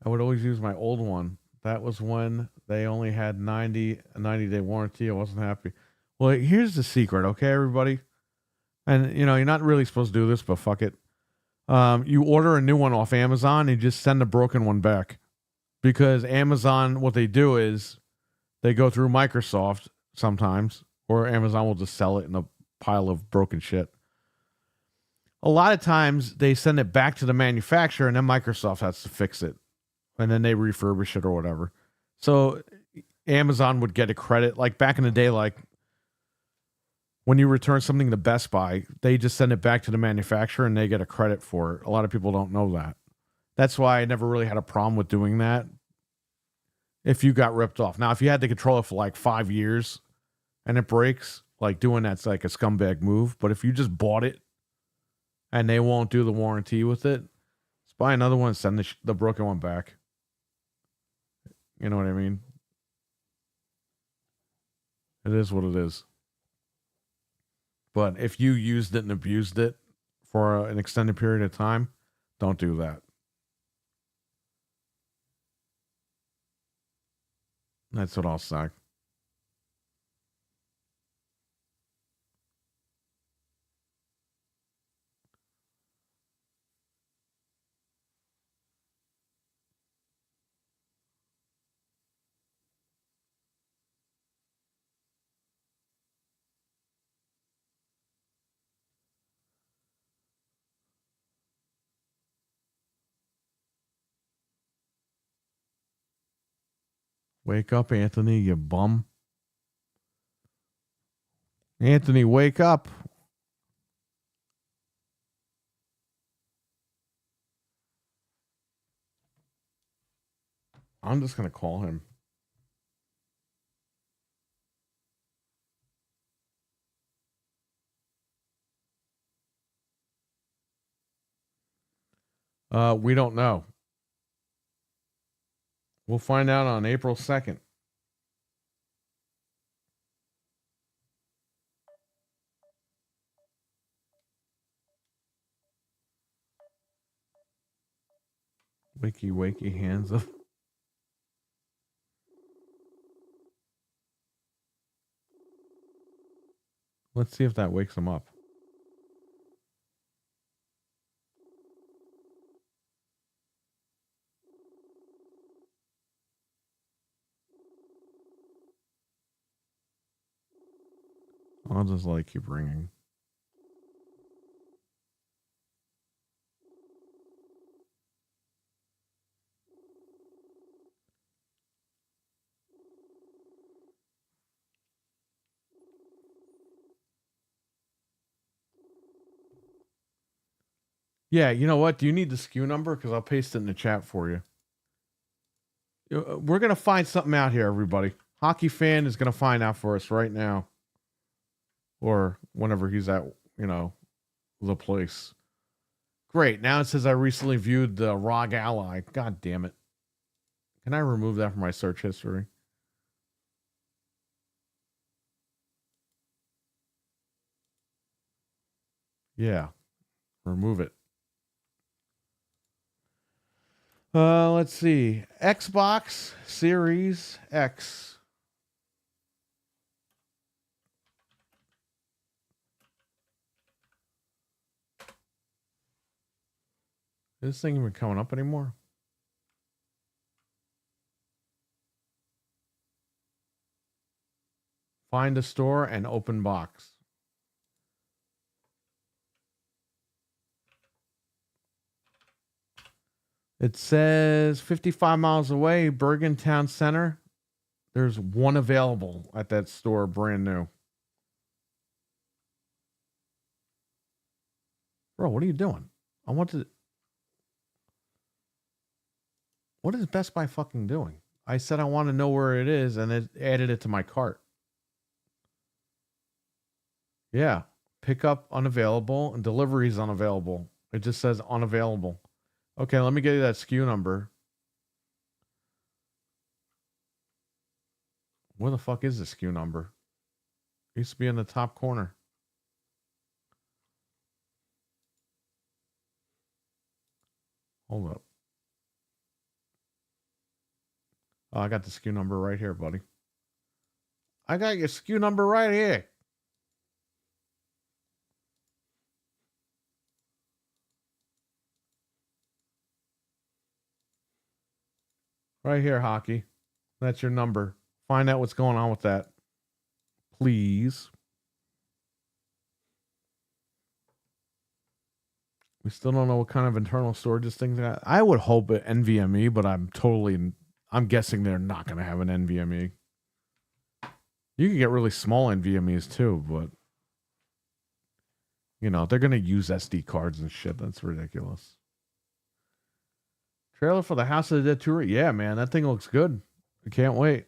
use my old one. That was when they only had a 90-day warranty. I wasn't happy. Well, here's the secret, okay, everybody? And, you know, you're not really supposed to do this, but fuck it. You order a new one off Amazon and just send a broken one back. Because Amazon, what they do is they go through Microsoft sometimes, or Amazon will just sell it in a pile of broken shit. A lot of times they send it back to the manufacturer and then Microsoft has to fix it. And then they refurbish it or whatever. So Amazon would get a credit. Like back in the day, like when you return something to Best Buy, they just send it back to the manufacturer and they get a credit for it. A lot of people don't know that. That's why I never really had a problem with doing that. if you got ripped off. Now, if you had the controller for like 5 years and it breaks, like doing that's like a scumbag move. But if you just bought it and they won't do the warranty with it, just buy another one and send the broken one back. You know what I mean? It is what it is. But if you used it and abused it for an extended period of time, don't do that. That's what I'll say. Wake up, Anthony, you bum. Anthony, wake up. I'm just going to call him. We don't know. We'll find out on April 2nd. Wakey, wakey, hands up. Let's see if that wakes him up. I'll just like keep ringing. Yeah, you know what? Do you need the SKU number? Because I'll paste it in the chat for you. We're going to find something out here, everybody. Hockey fan is going to find out for us right now. Or whenever he's at, the place. Great. Now it says I recently viewed the ROG Ally. God damn it. Can I remove that from my search history? Yeah. Remove it. Let's see. Xbox Series X. Is this thing even coming up anymore? Find a store and open box. It says 55 miles away, Bergen Town Center. There's one available at that store, brand new. Bro, what are you doing? What is Best Buy fucking doing? I said I want to know where it is, and it added it to my cart. Yeah. Pickup unavailable and delivery is unavailable. It just says unavailable. Okay, let me get you that SKU number. Where the fuck is the SKU number? It used to be in the top corner. Hold up. Oh, I got the SKU number right here, buddy. I got your SKU number right here. Right here, Hockey. That's your number. Find out what's going on with that. Please. We still don't know what kind of internal storage this thing's got. I would hope it NVMe, but I'm guessing they're not going to have an NVMe. You can get really small NVMEs too, but they're going to use SD cards and shit. That's ridiculous. Trailer for the House of the Dead tour. Yeah, man, that thing looks good. I can't wait.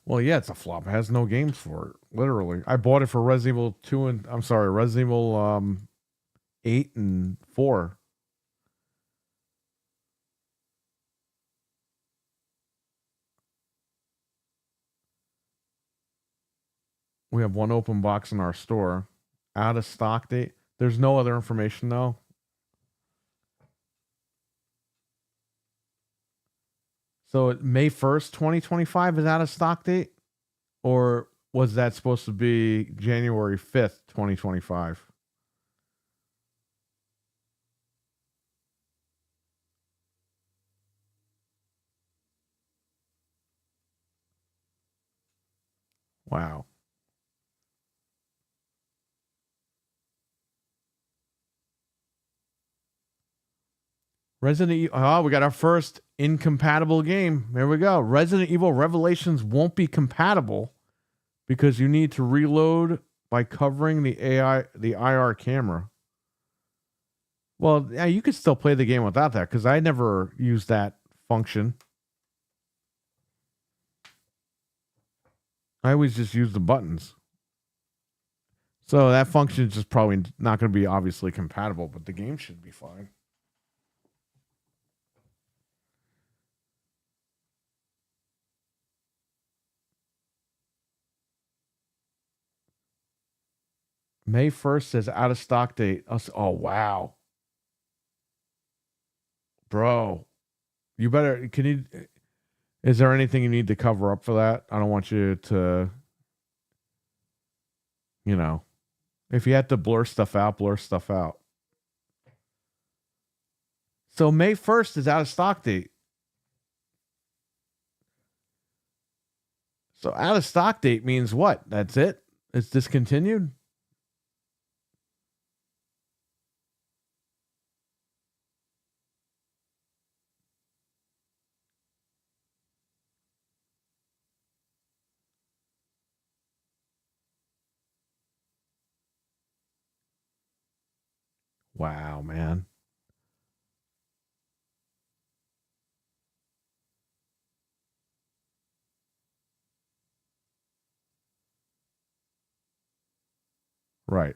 Well, yeah, it's a flop. It has no games for it. Literally, I bought it for Resident Evil 2 and Resident Evil 8 and 4. We have one open box in our store. Out of stock date. There's no other information though. So May 1st, 2025 is out of stock date? Or was that supposed to be January 5th, 2025? Wow. Resident Evil. Oh, we got our first incompatible game. There we go. Resident Evil Revelations won't be compatible because you need to reload by covering the IR camera. Well, yeah, you could still play the game without that because I never used that function. I always just use the buttons. So that function is just probably not going to be obviously compatible, but the game should be fine. May 1st says out of stock date. Oh, wow. Bro, you better, is there anything you need to cover up for that? I don't want you to, if you have to blur stuff out, blur stuff out. So May 1st is out of stock date. So out of stock date means what? That's it? It's discontinued? Wow, man. Right.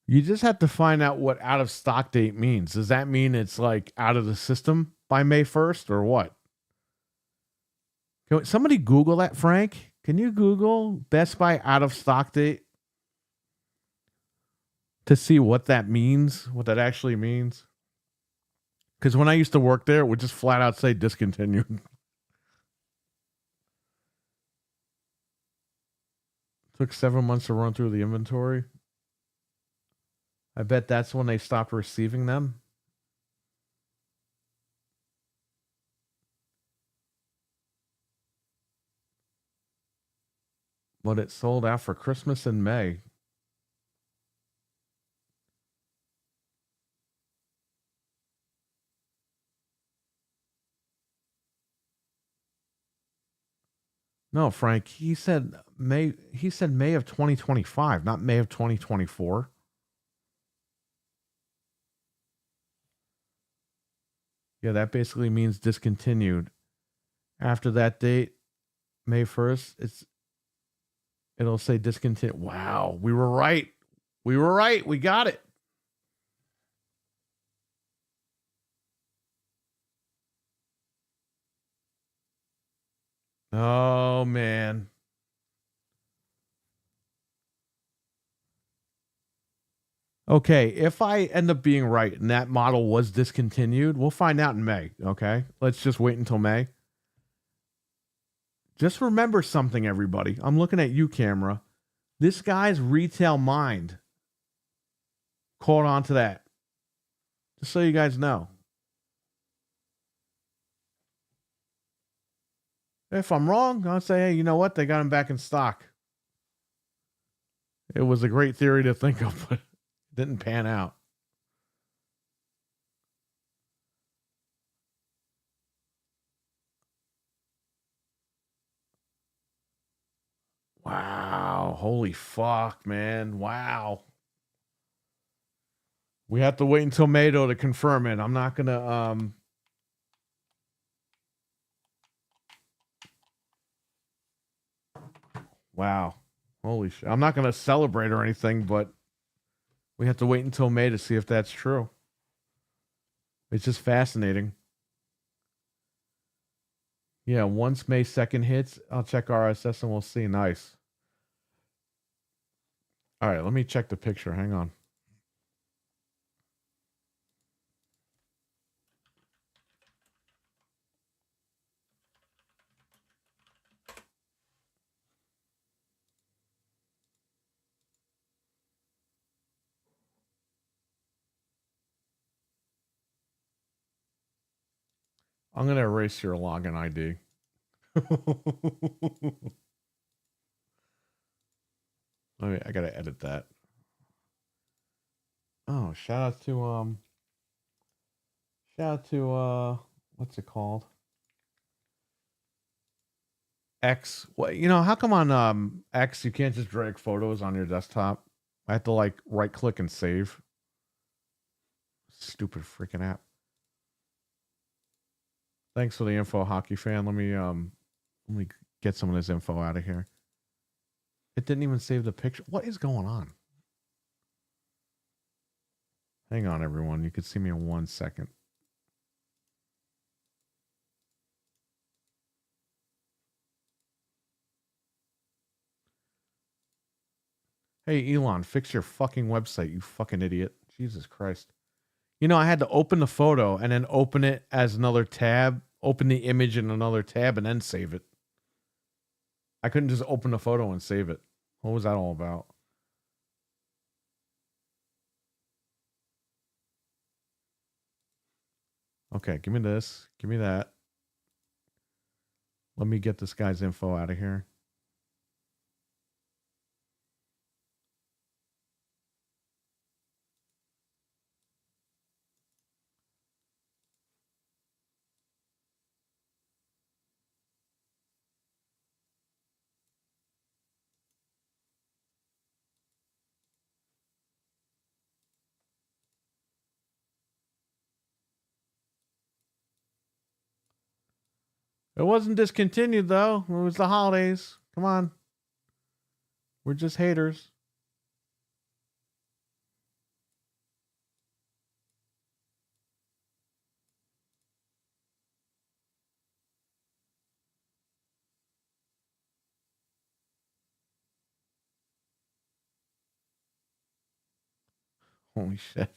You just have to find out what out of stock date means. Does that mean it's like out of the system by May 1st or what? Can somebody Google that, Frank? Can you Google Best Buy out of stock date to see what that means, what that actually means? Because when I used to work there, it would just flat out say discontinued. Took 7 months to run through the inventory. I bet that's when they stopped receiving them. But it sold out for Christmas in May. No, Frank, he said May of 2025, not May of 2024. Yeah, that basically means discontinued. After that date, May 1st, it'll say discontinued. Wow, we were right. We were right. We got it. Oh, man. Okay, if I end up being right and that model was discontinued, we'll find out in May, okay? Let's just wait until May. Just remember something, everybody. I'm looking at you, camera. This guy's retail mind caught on to that. Just so you guys know. If I'm wrong, I'll say, hey, you know what? They got him back in stock. It was a great theory to think of, but it Didn't pan out. Wow. Holy fuck, man. Wow. We have to wait until May though to confirm it. I'm not gonna wow. Holy shit. I'm not gonna celebrate or anything, but we have to wait until May to see if that's true. It's just fascinating. Yeah, once May 2nd hits, I'll check RSS and we'll see. Nice. All right, let me check the picture. Hang on. I'm going to erase your login ID. I got to edit that. Oh, shout out to what's it called? X. What, how come on X you can't just drag photos on your desktop? I have to like right click and save. Stupid freaking app. Thanks for the info, hockey fan. Let me get some of this info out of here. It didn't even save the picture. What is going on? Hang on, everyone. You can see me in 1 second. Hey, Elon, fix your fucking website, you fucking idiot. Jesus Christ. I had to open the photo and then open it as another tab, open the image in another tab, and then save it. I couldn't just open the photo and save it. What was that all about? Okay, give me this. Give me that. Let me get this guy's info out of here. It wasn't discontinued, though. It was the holidays. Come on. We're just haters. Holy shit.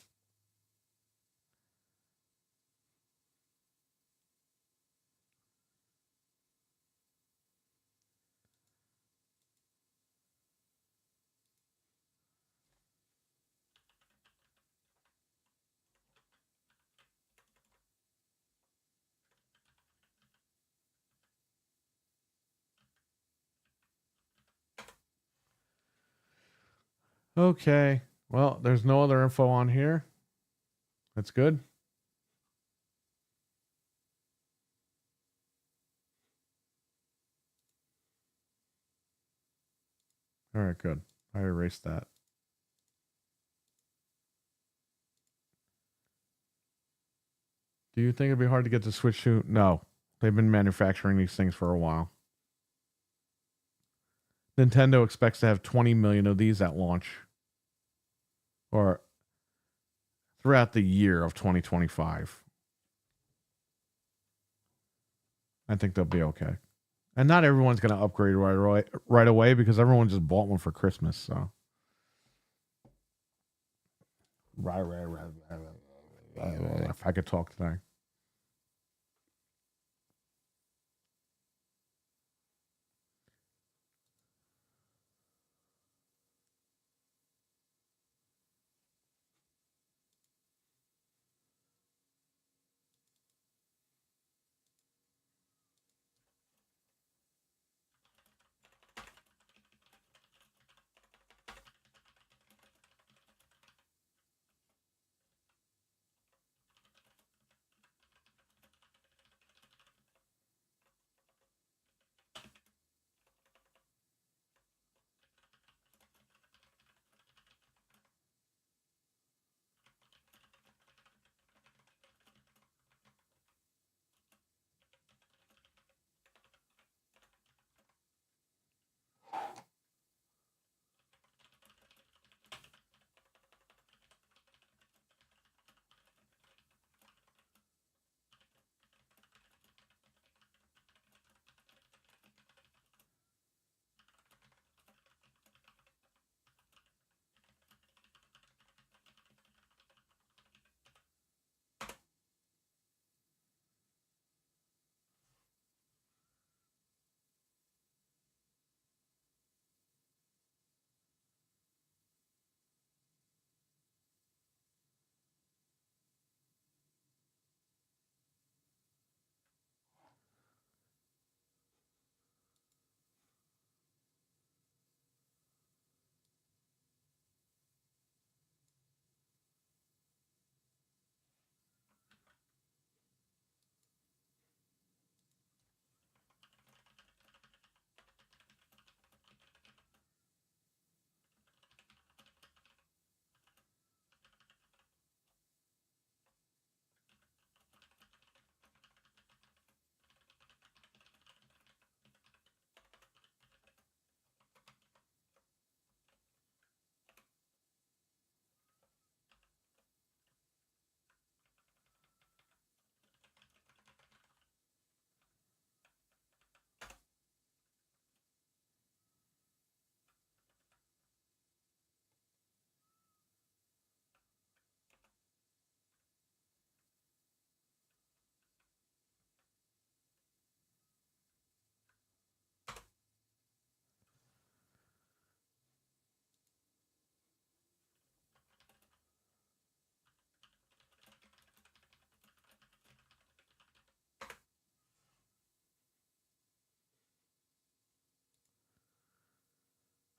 Okay. Well, there's no other info on here. That's good. All right, good. I erased that. Do you think it'd be hard to get the Switch to? No. They've been manufacturing these things for a while. Nintendo expects to have 20 million of these at launch. Or throughout the year of 2025. I think they'll be okay. And not everyone's going to upgrade right away because everyone just bought one for Christmas. So, right. If I could talk today.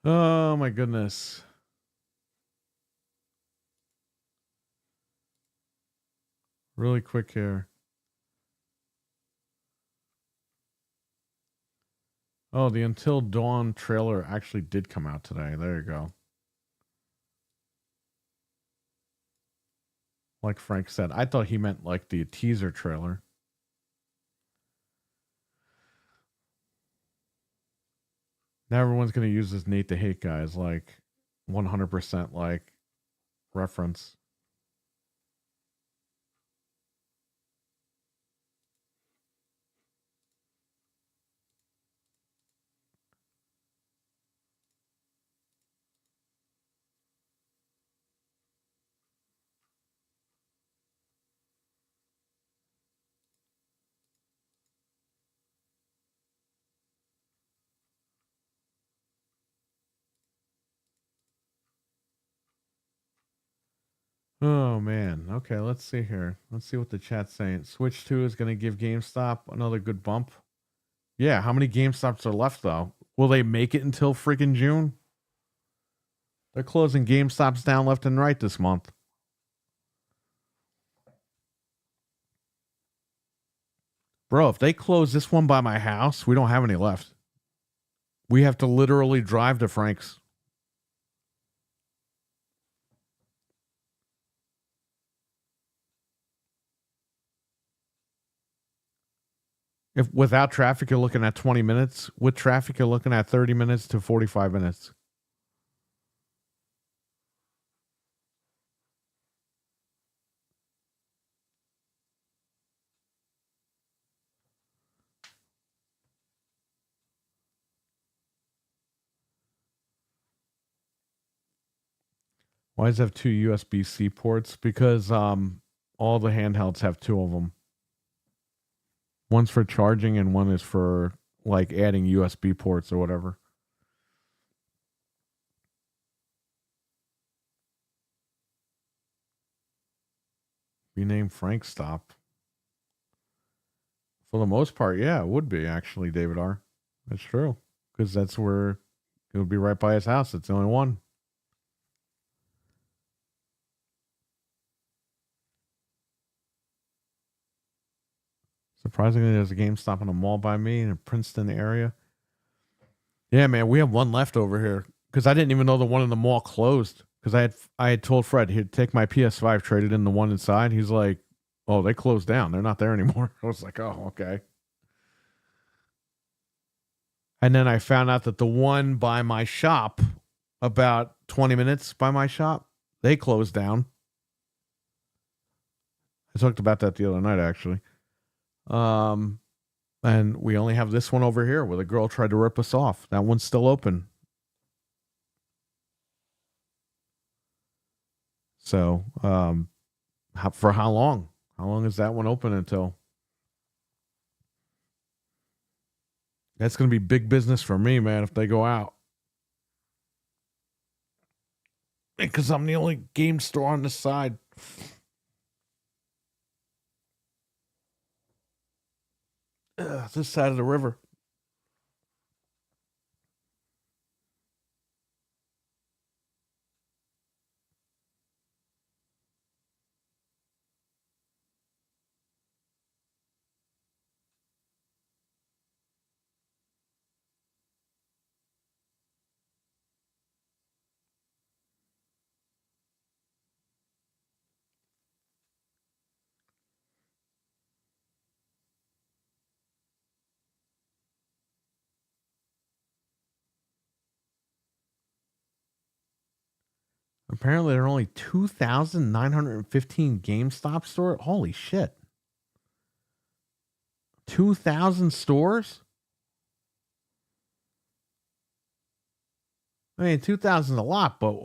Oh my goodness. Really quick here. Oh, the Until Dawn trailer actually did come out today. There you go. Like Frank said, I thought he meant like the teaser trailer. Now everyone's going to use this Nate the Hate guy as like 100% like reference. Oh man. Okay, let's see here. Let's see what the chat's saying. Switch 2 is going to give GameStop another good bump. Yeah, how many GameStops are left though? Will they make it until freaking June? They're closing GameStops down left and right this month. Bro, if they close this one by my house, we don't have any left. We have to literally drive to Frank's. If without traffic, you're looking at 20 minutes. With traffic, you're looking at 30 minutes to 45 minutes. Why does it have two USB-C ports? Because all the handhelds have two of them. One's for charging and one is for like adding USB ports or whatever. Be named Frank Stop. For the most part, yeah, it would be actually, David R. That's true. Because that's where it would be right by his house. It's the only one. Surprisingly, there's a GameStop in a mall by me in the Princeton area. Yeah, man, we have one left over here because I didn't even know the one in the mall closed. Because I had told Fred he'd take my PS5, traded in the one inside. He's like, "Oh, they closed down. They're not there anymore." I was like, "Oh, okay." And then I found out that the one by my shop, about 20 minutes by my shop, they closed down. I talked about that the other night, actually. And we only have this one over here where the girl tried to rip us off. That one's still open. So, for how long? How long is that one open until? That's going to be big business for me, man, if they go out. Because I'm the only game store on this side. This side of the river. Apparently, there are only 2,915 GameStop stores. Holy shit. 2,000 stores? I mean, 2,000 is a lot, but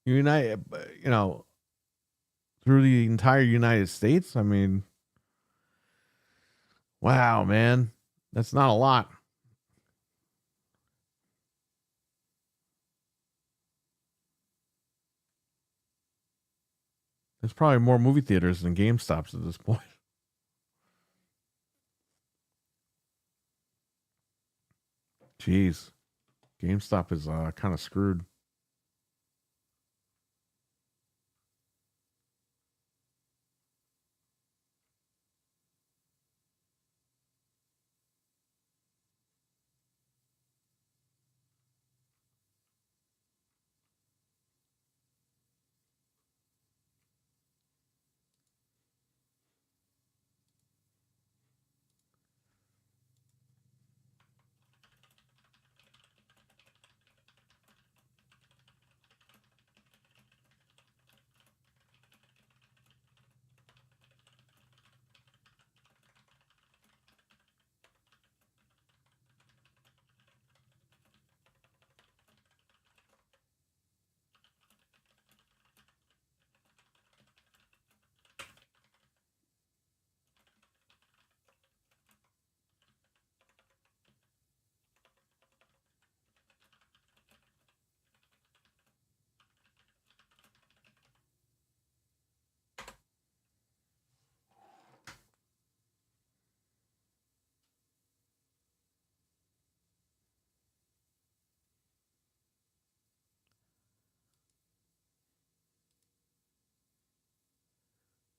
United, through the entire United States, I mean, wow, man. That's not a lot. There's probably more movie theaters than GameStops at this point. Jeez. GameStop is kind of screwed.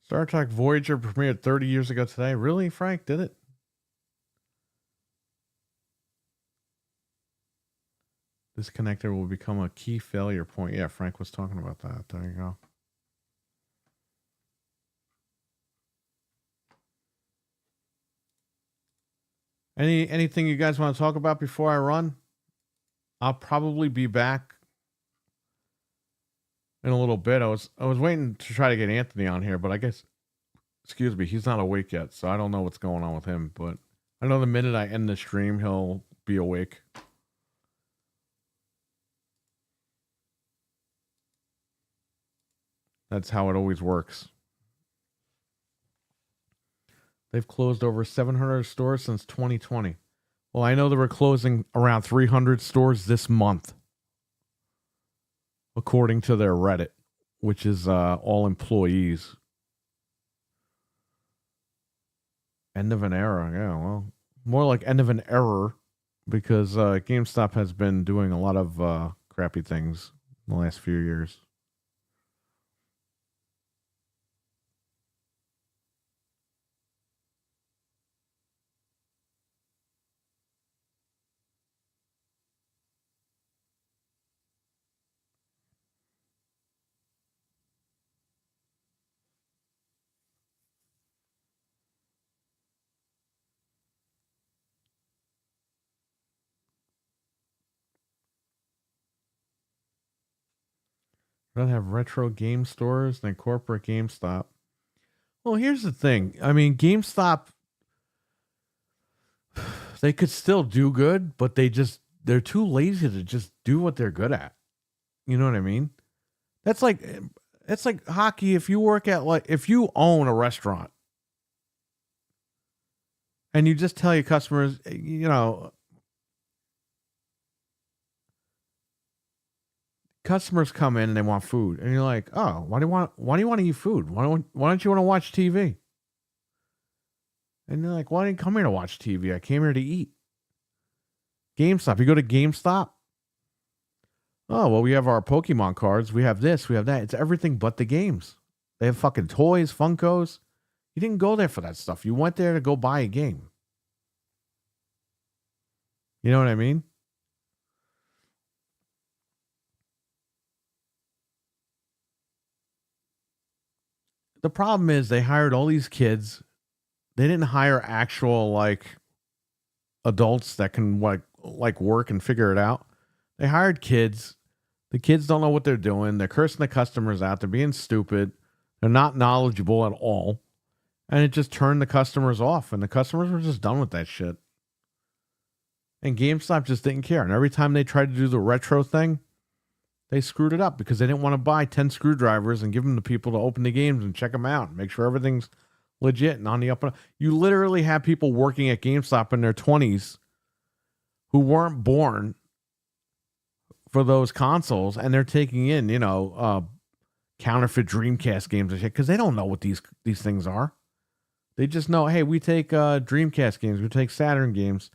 Star Trek Voyager premiered 30 years ago today. Really, Frank? Did it? This connector will become a key failure point. Yeah, Frank was talking about that. There you go. Anything you guys want to talk about before I run? I'll probably be back in a little bit. I was waiting to try to get Anthony on here, but I guess, excuse me, he's not awake yet, so I don't know what's going on with him. But I know the minute I end the stream, he'll be awake. That's how it always works. They've closed over 700 stores since 2020. Well, I know they were closing around 300 stores this month, according to their Reddit, which is all employees. End of an era. Yeah, well, more like end of an error, because GameStop has been doing a lot of crappy things in the last few years. Rather have retro game stores than corporate GameStop. Well, here's the thing. I mean, GameStop, they could still do good, but they're too lazy to just do what they're good at. You know what I mean? That's like hockey. If you work at if you own a restaurant and you just tell your customers, customers come in and they want food, and you're like, oh, why do you want to eat food? Why don't you want to watch TV? And they're like, why didn't you come here to watch TV? I came here to eat. GameStop. You go to GameStop. Oh, well, we have our Pokemon cards. We have this. We have that. It's everything but the games. They have fucking toys, Funkos. You didn't go there for that stuff. You went there to go buy a game. You know what I mean? The problem is they hired all these kids. They didn't hire actual adults that can work and figure it out. They hired kids. The kids don't know what they're doing. They're cursing the customers out. They're being stupid. They're not knowledgeable at all. And it just turned the customers off. And the customers were just done with that shit. And GameStop just didn't care. And every time they tried to do the retro thing, they screwed it up because they didn't want to buy 10 screwdrivers and give them to people to open the games and check them out and make sure everything's legit and on the up and up. You literally have people working at GameStop in their 20s who weren't born for those consoles, and they're taking in, counterfeit Dreamcast games and shit because they don't know what these things are. They just know, hey, we take Dreamcast games, we take Saturn games,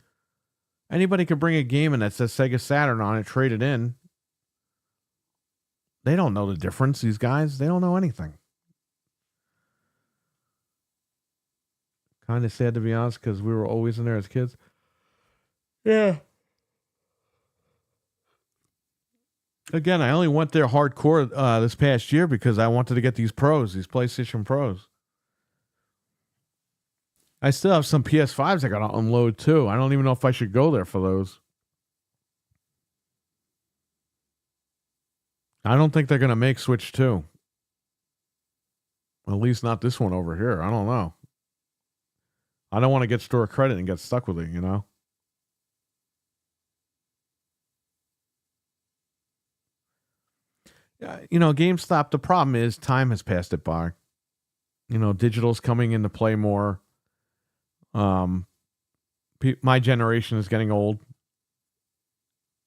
Anybody could bring a game in that says Sega Saturn on it, trade it in. They don't know the difference, these guys. They don't know anything. Kind of sad, to be honest, because we were always in there as kids. Yeah. Again, I only went there hardcore this past year because I wanted to get these PlayStation Pros. I still have some PS5s I got to unload too. I don't even know if I should go there for those. I don't think they're going to make Switch 2. At least not this one over here. I don't know. I don't want to get store credit and get stuck with it, you know? You know, GameStop, the problem is time has passed it by. You know, digital's coming into play more. My generation is getting old.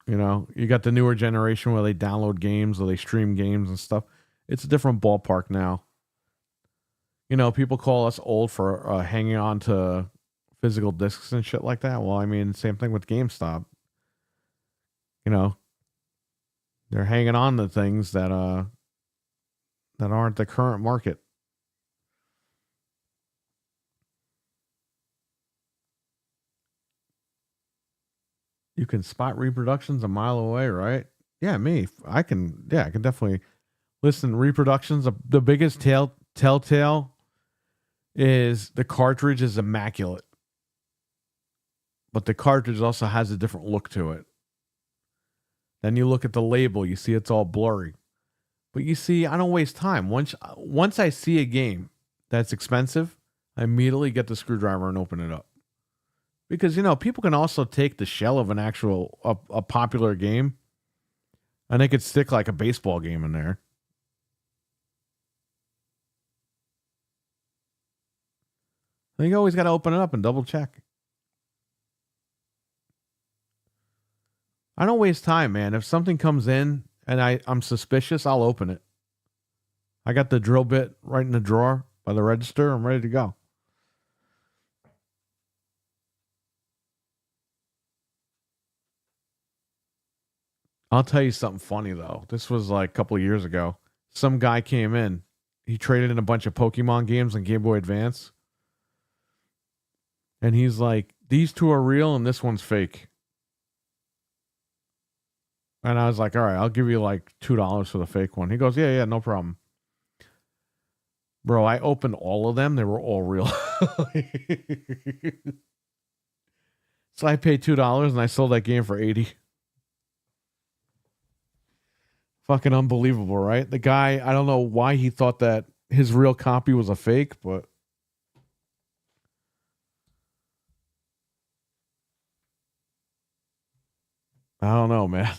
You know, you got the newer generation where they download games or they stream games and stuff. It's a different ballpark now. You know, people call us old for hanging on to physical discs and shit like that. Well, I mean, same thing with GameStop. You know, they're hanging on to things that aren't the current market. You can spot reproductions a mile away, right? Yeah, I can definitely listen. Reproductions, the biggest telltale is the cartridge is immaculate, but the cartridge also has a different look to it. Then you look at the label, you see it's all blurry. But you see, I don't waste time. Once I see a game that's expensive, I immediately get the screwdriver and open it up. Because, you know, people can also take the shell of an actual, a popular game, and they could stick like a baseball game in there. And you always got to open it up and double check. I don't waste time, man. If something comes in and I'm suspicious, I'll open it. I got the drill bit right in the drawer by the register. I'm ready to go. I'll tell you something funny, though. This was like a couple of years ago. Some guy came in. He traded in a bunch of Pokemon games on Game Boy Advance. And he's like, these two are real and this one's fake. And I was like, all right, I'll give you like $2 for the fake one. He goes, yeah, no problem. Bro, I opened all of them. They were all real. So I paid $2 and I sold that game for $80. Fucking unbelievable, right? The guy, I don't know why he thought that his real copy was a fake, but I don't know, man.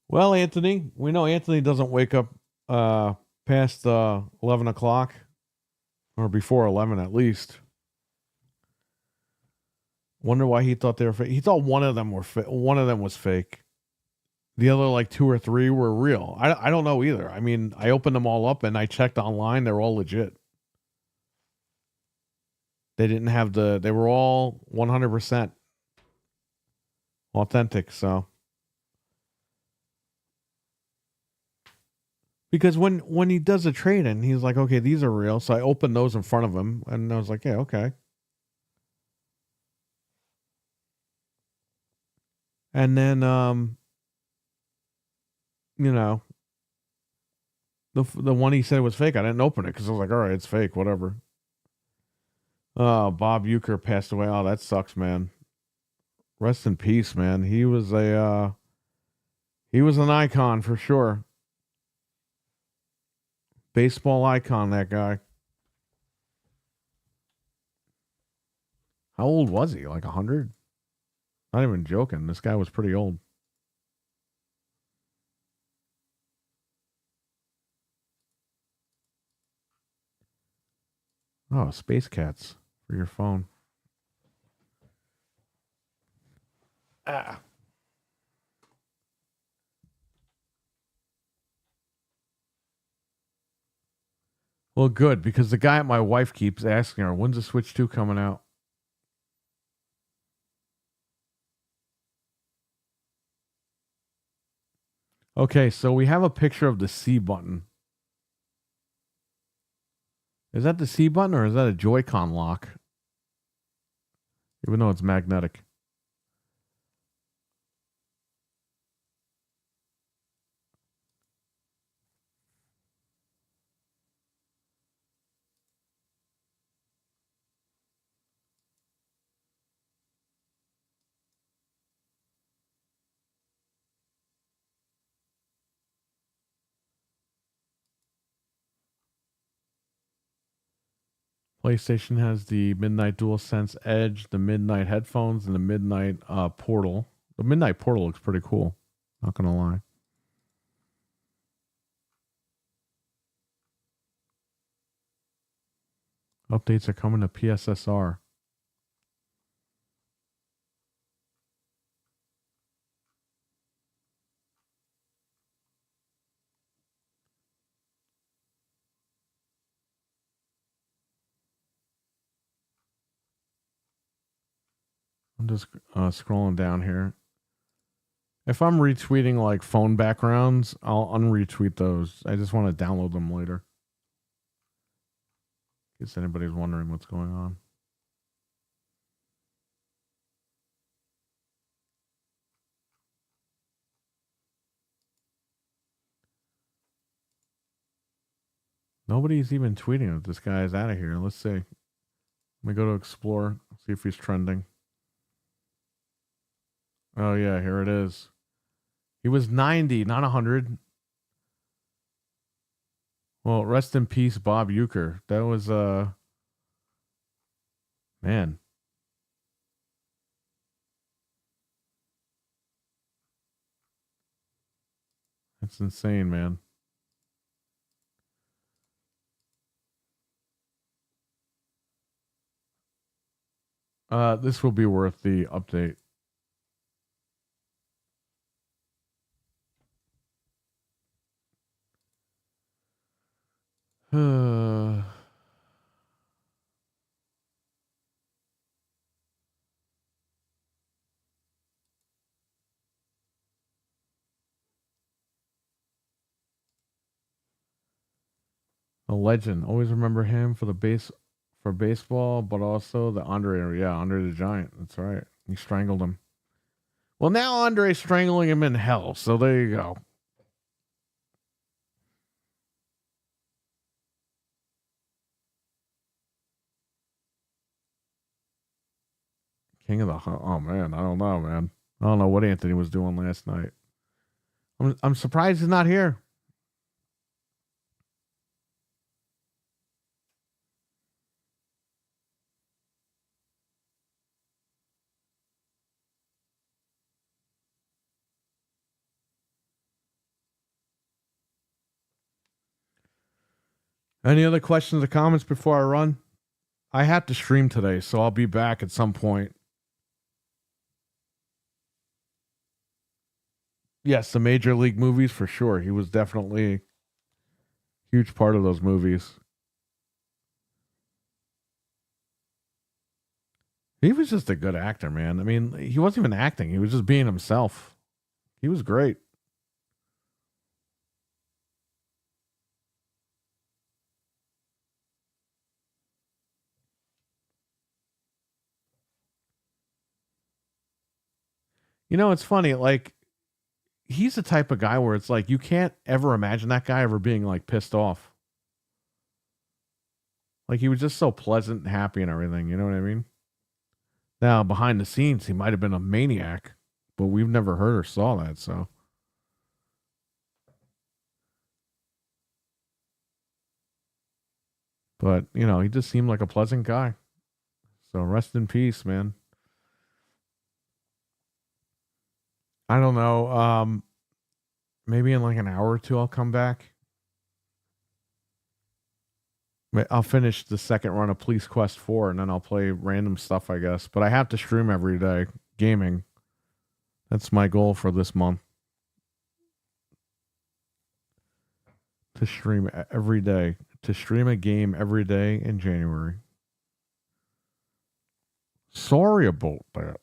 Well, Anthony, we know Anthony doesn't wake up past 11 o'clock or before 11 at least. Wonder why he thought they were fake. He thought one of them was fake. The other like 2 or 3 were real. I don't know either. I mean, I opened them all up and I checked online. They're all legit. They didn't have they were all 100% authentic. So, because when he does a trade in, he's like, okay, these are real. So I opened those in front of him and I was like, yeah, okay. And then, you know, the one he said was fake, I didn't open it because I was like, all right, it's fake, whatever. Oh, Bob Euchre passed away. Oh, that sucks, man. Rest in peace, man. He was an icon for sure. Baseball icon, that guy. How old was he? Like 100? Not even joking. This guy was pretty old. Oh, Space Cats for your phone. Ah. Well, good, because the guy at my wife keeps asking her, when's the Switch 2 coming out? Okay, so we have a picture of the C button. Is that the C button or is that a Joy-Con lock? Even though it's magnetic. PlayStation has the Midnight DualSense Edge, the Midnight headphones, and the Midnight Portal. The Midnight Portal looks pretty cool. Not gonna lie. Updates are coming to PSSR. I'm just scrolling down here. If I'm retweeting like phone backgrounds, I'll unretweet those. I just want to download them later. In case anybody's wondering what's going on. Nobody's even tweeting that this guy is out of here. Let's see. Let me go to Explore, see if he's trending. Oh, yeah, here it is. He was 90, not 100. Well, rest in peace, Bob Euchre. That was, man. That's insane, man. This will be worth the update. A legend. Always remember him for baseball, but also the Andre the Giant. That's right. He strangled him. Well, now Andre's strangling him in hell. So there you go. King of the Oh man, I don't know, man. I don't know what Anthony was doing last night. I'm surprised he's not here. Any other questions or comments before I run? I have to stream today, so I'll be back at some point. Yes, the Major League movies for sure. He was definitely a huge part of those movies. He was just a good actor, man. I mean, he wasn't even acting. He was just being himself. He was great. You know, it's funny. Like, he's the type of guy where it's like you can't ever imagine that guy ever being like pissed off. Like, he was just so pleasant and happy and everything. You know what I mean? Now, behind the scenes, he might have been a maniac, but we've never heard or saw that. So, but you know, he just seemed like a pleasant guy. So, rest in peace, man. I don't know. Maybe in like an hour or two, I'll come back. I'll finish the second run of Police Quest 4 and then I'll play random stuff, I guess. But I have to stream every day gaming. That's my goal for this month. To stream every day. To stream a game every day in January. Sorry about that.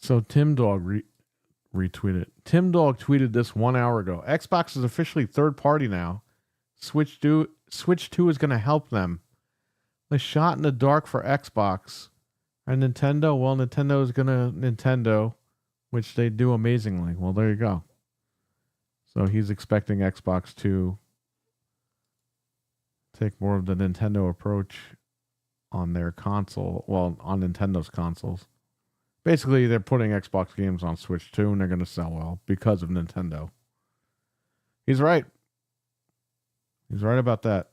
So Tim Dog retweeted. Tim Dog tweeted this 1 hour ago. Xbox is officially third party now. Switch 2 is going to help them. The shot in the dark for Xbox. And Nintendo, well, Nintendo is going to Nintendo, which they do amazingly. Well, there you go. So he's expecting Xbox to take more of the Nintendo approach on their console. Well, on Nintendo's consoles. Basically, they're putting Xbox games on Switch too, and they're going to sell well because of Nintendo. He's right. He's right about that.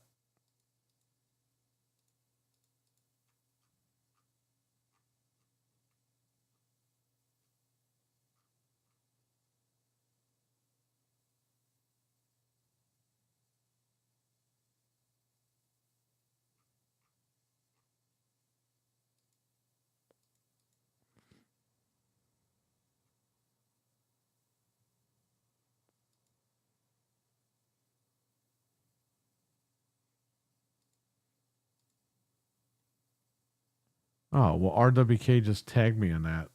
Oh, well, RWK just tagged me in that.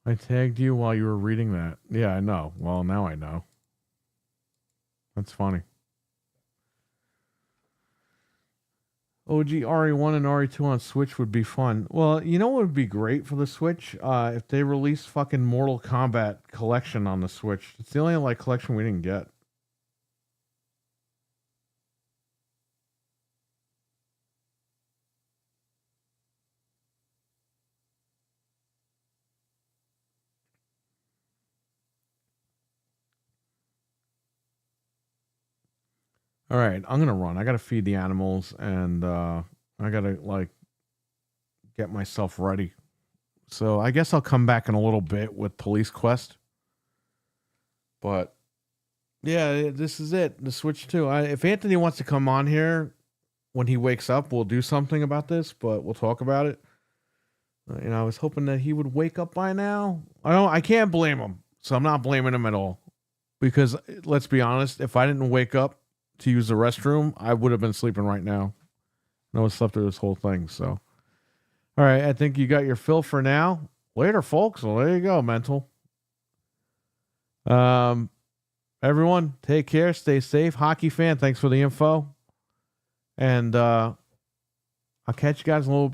I tagged you while you were reading that. Yeah, I know. Well, now I know. That's funny. OG RE1 and RE2 on Switch would be fun. Well, you know what would be great for the Switch? If they released fucking Mortal Kombat collection on the Switch. It's the only like collection we didn't get. All right, I'm gonna run. I gotta feed the animals, and I gotta like get myself ready. So I guess I'll come back in a little bit with Police Quest. But yeah, this is it. The Switch 2. If Anthony wants to come on here when he wakes up, we'll do something about this. But we'll talk about it. I was hoping that he would wake up by now. I can't blame him, so I'm not blaming him at all. Because let's be honest, if I didn't wake up to use the restroom, I would have been sleeping right now. I would have slept through this whole thing. So, all right, I think you got your fill for now. Later, folks. Well, there you go, mental. Everyone, take care, stay safe. Hockey fan, thanks for the info, and I'll catch you guys in a little bit.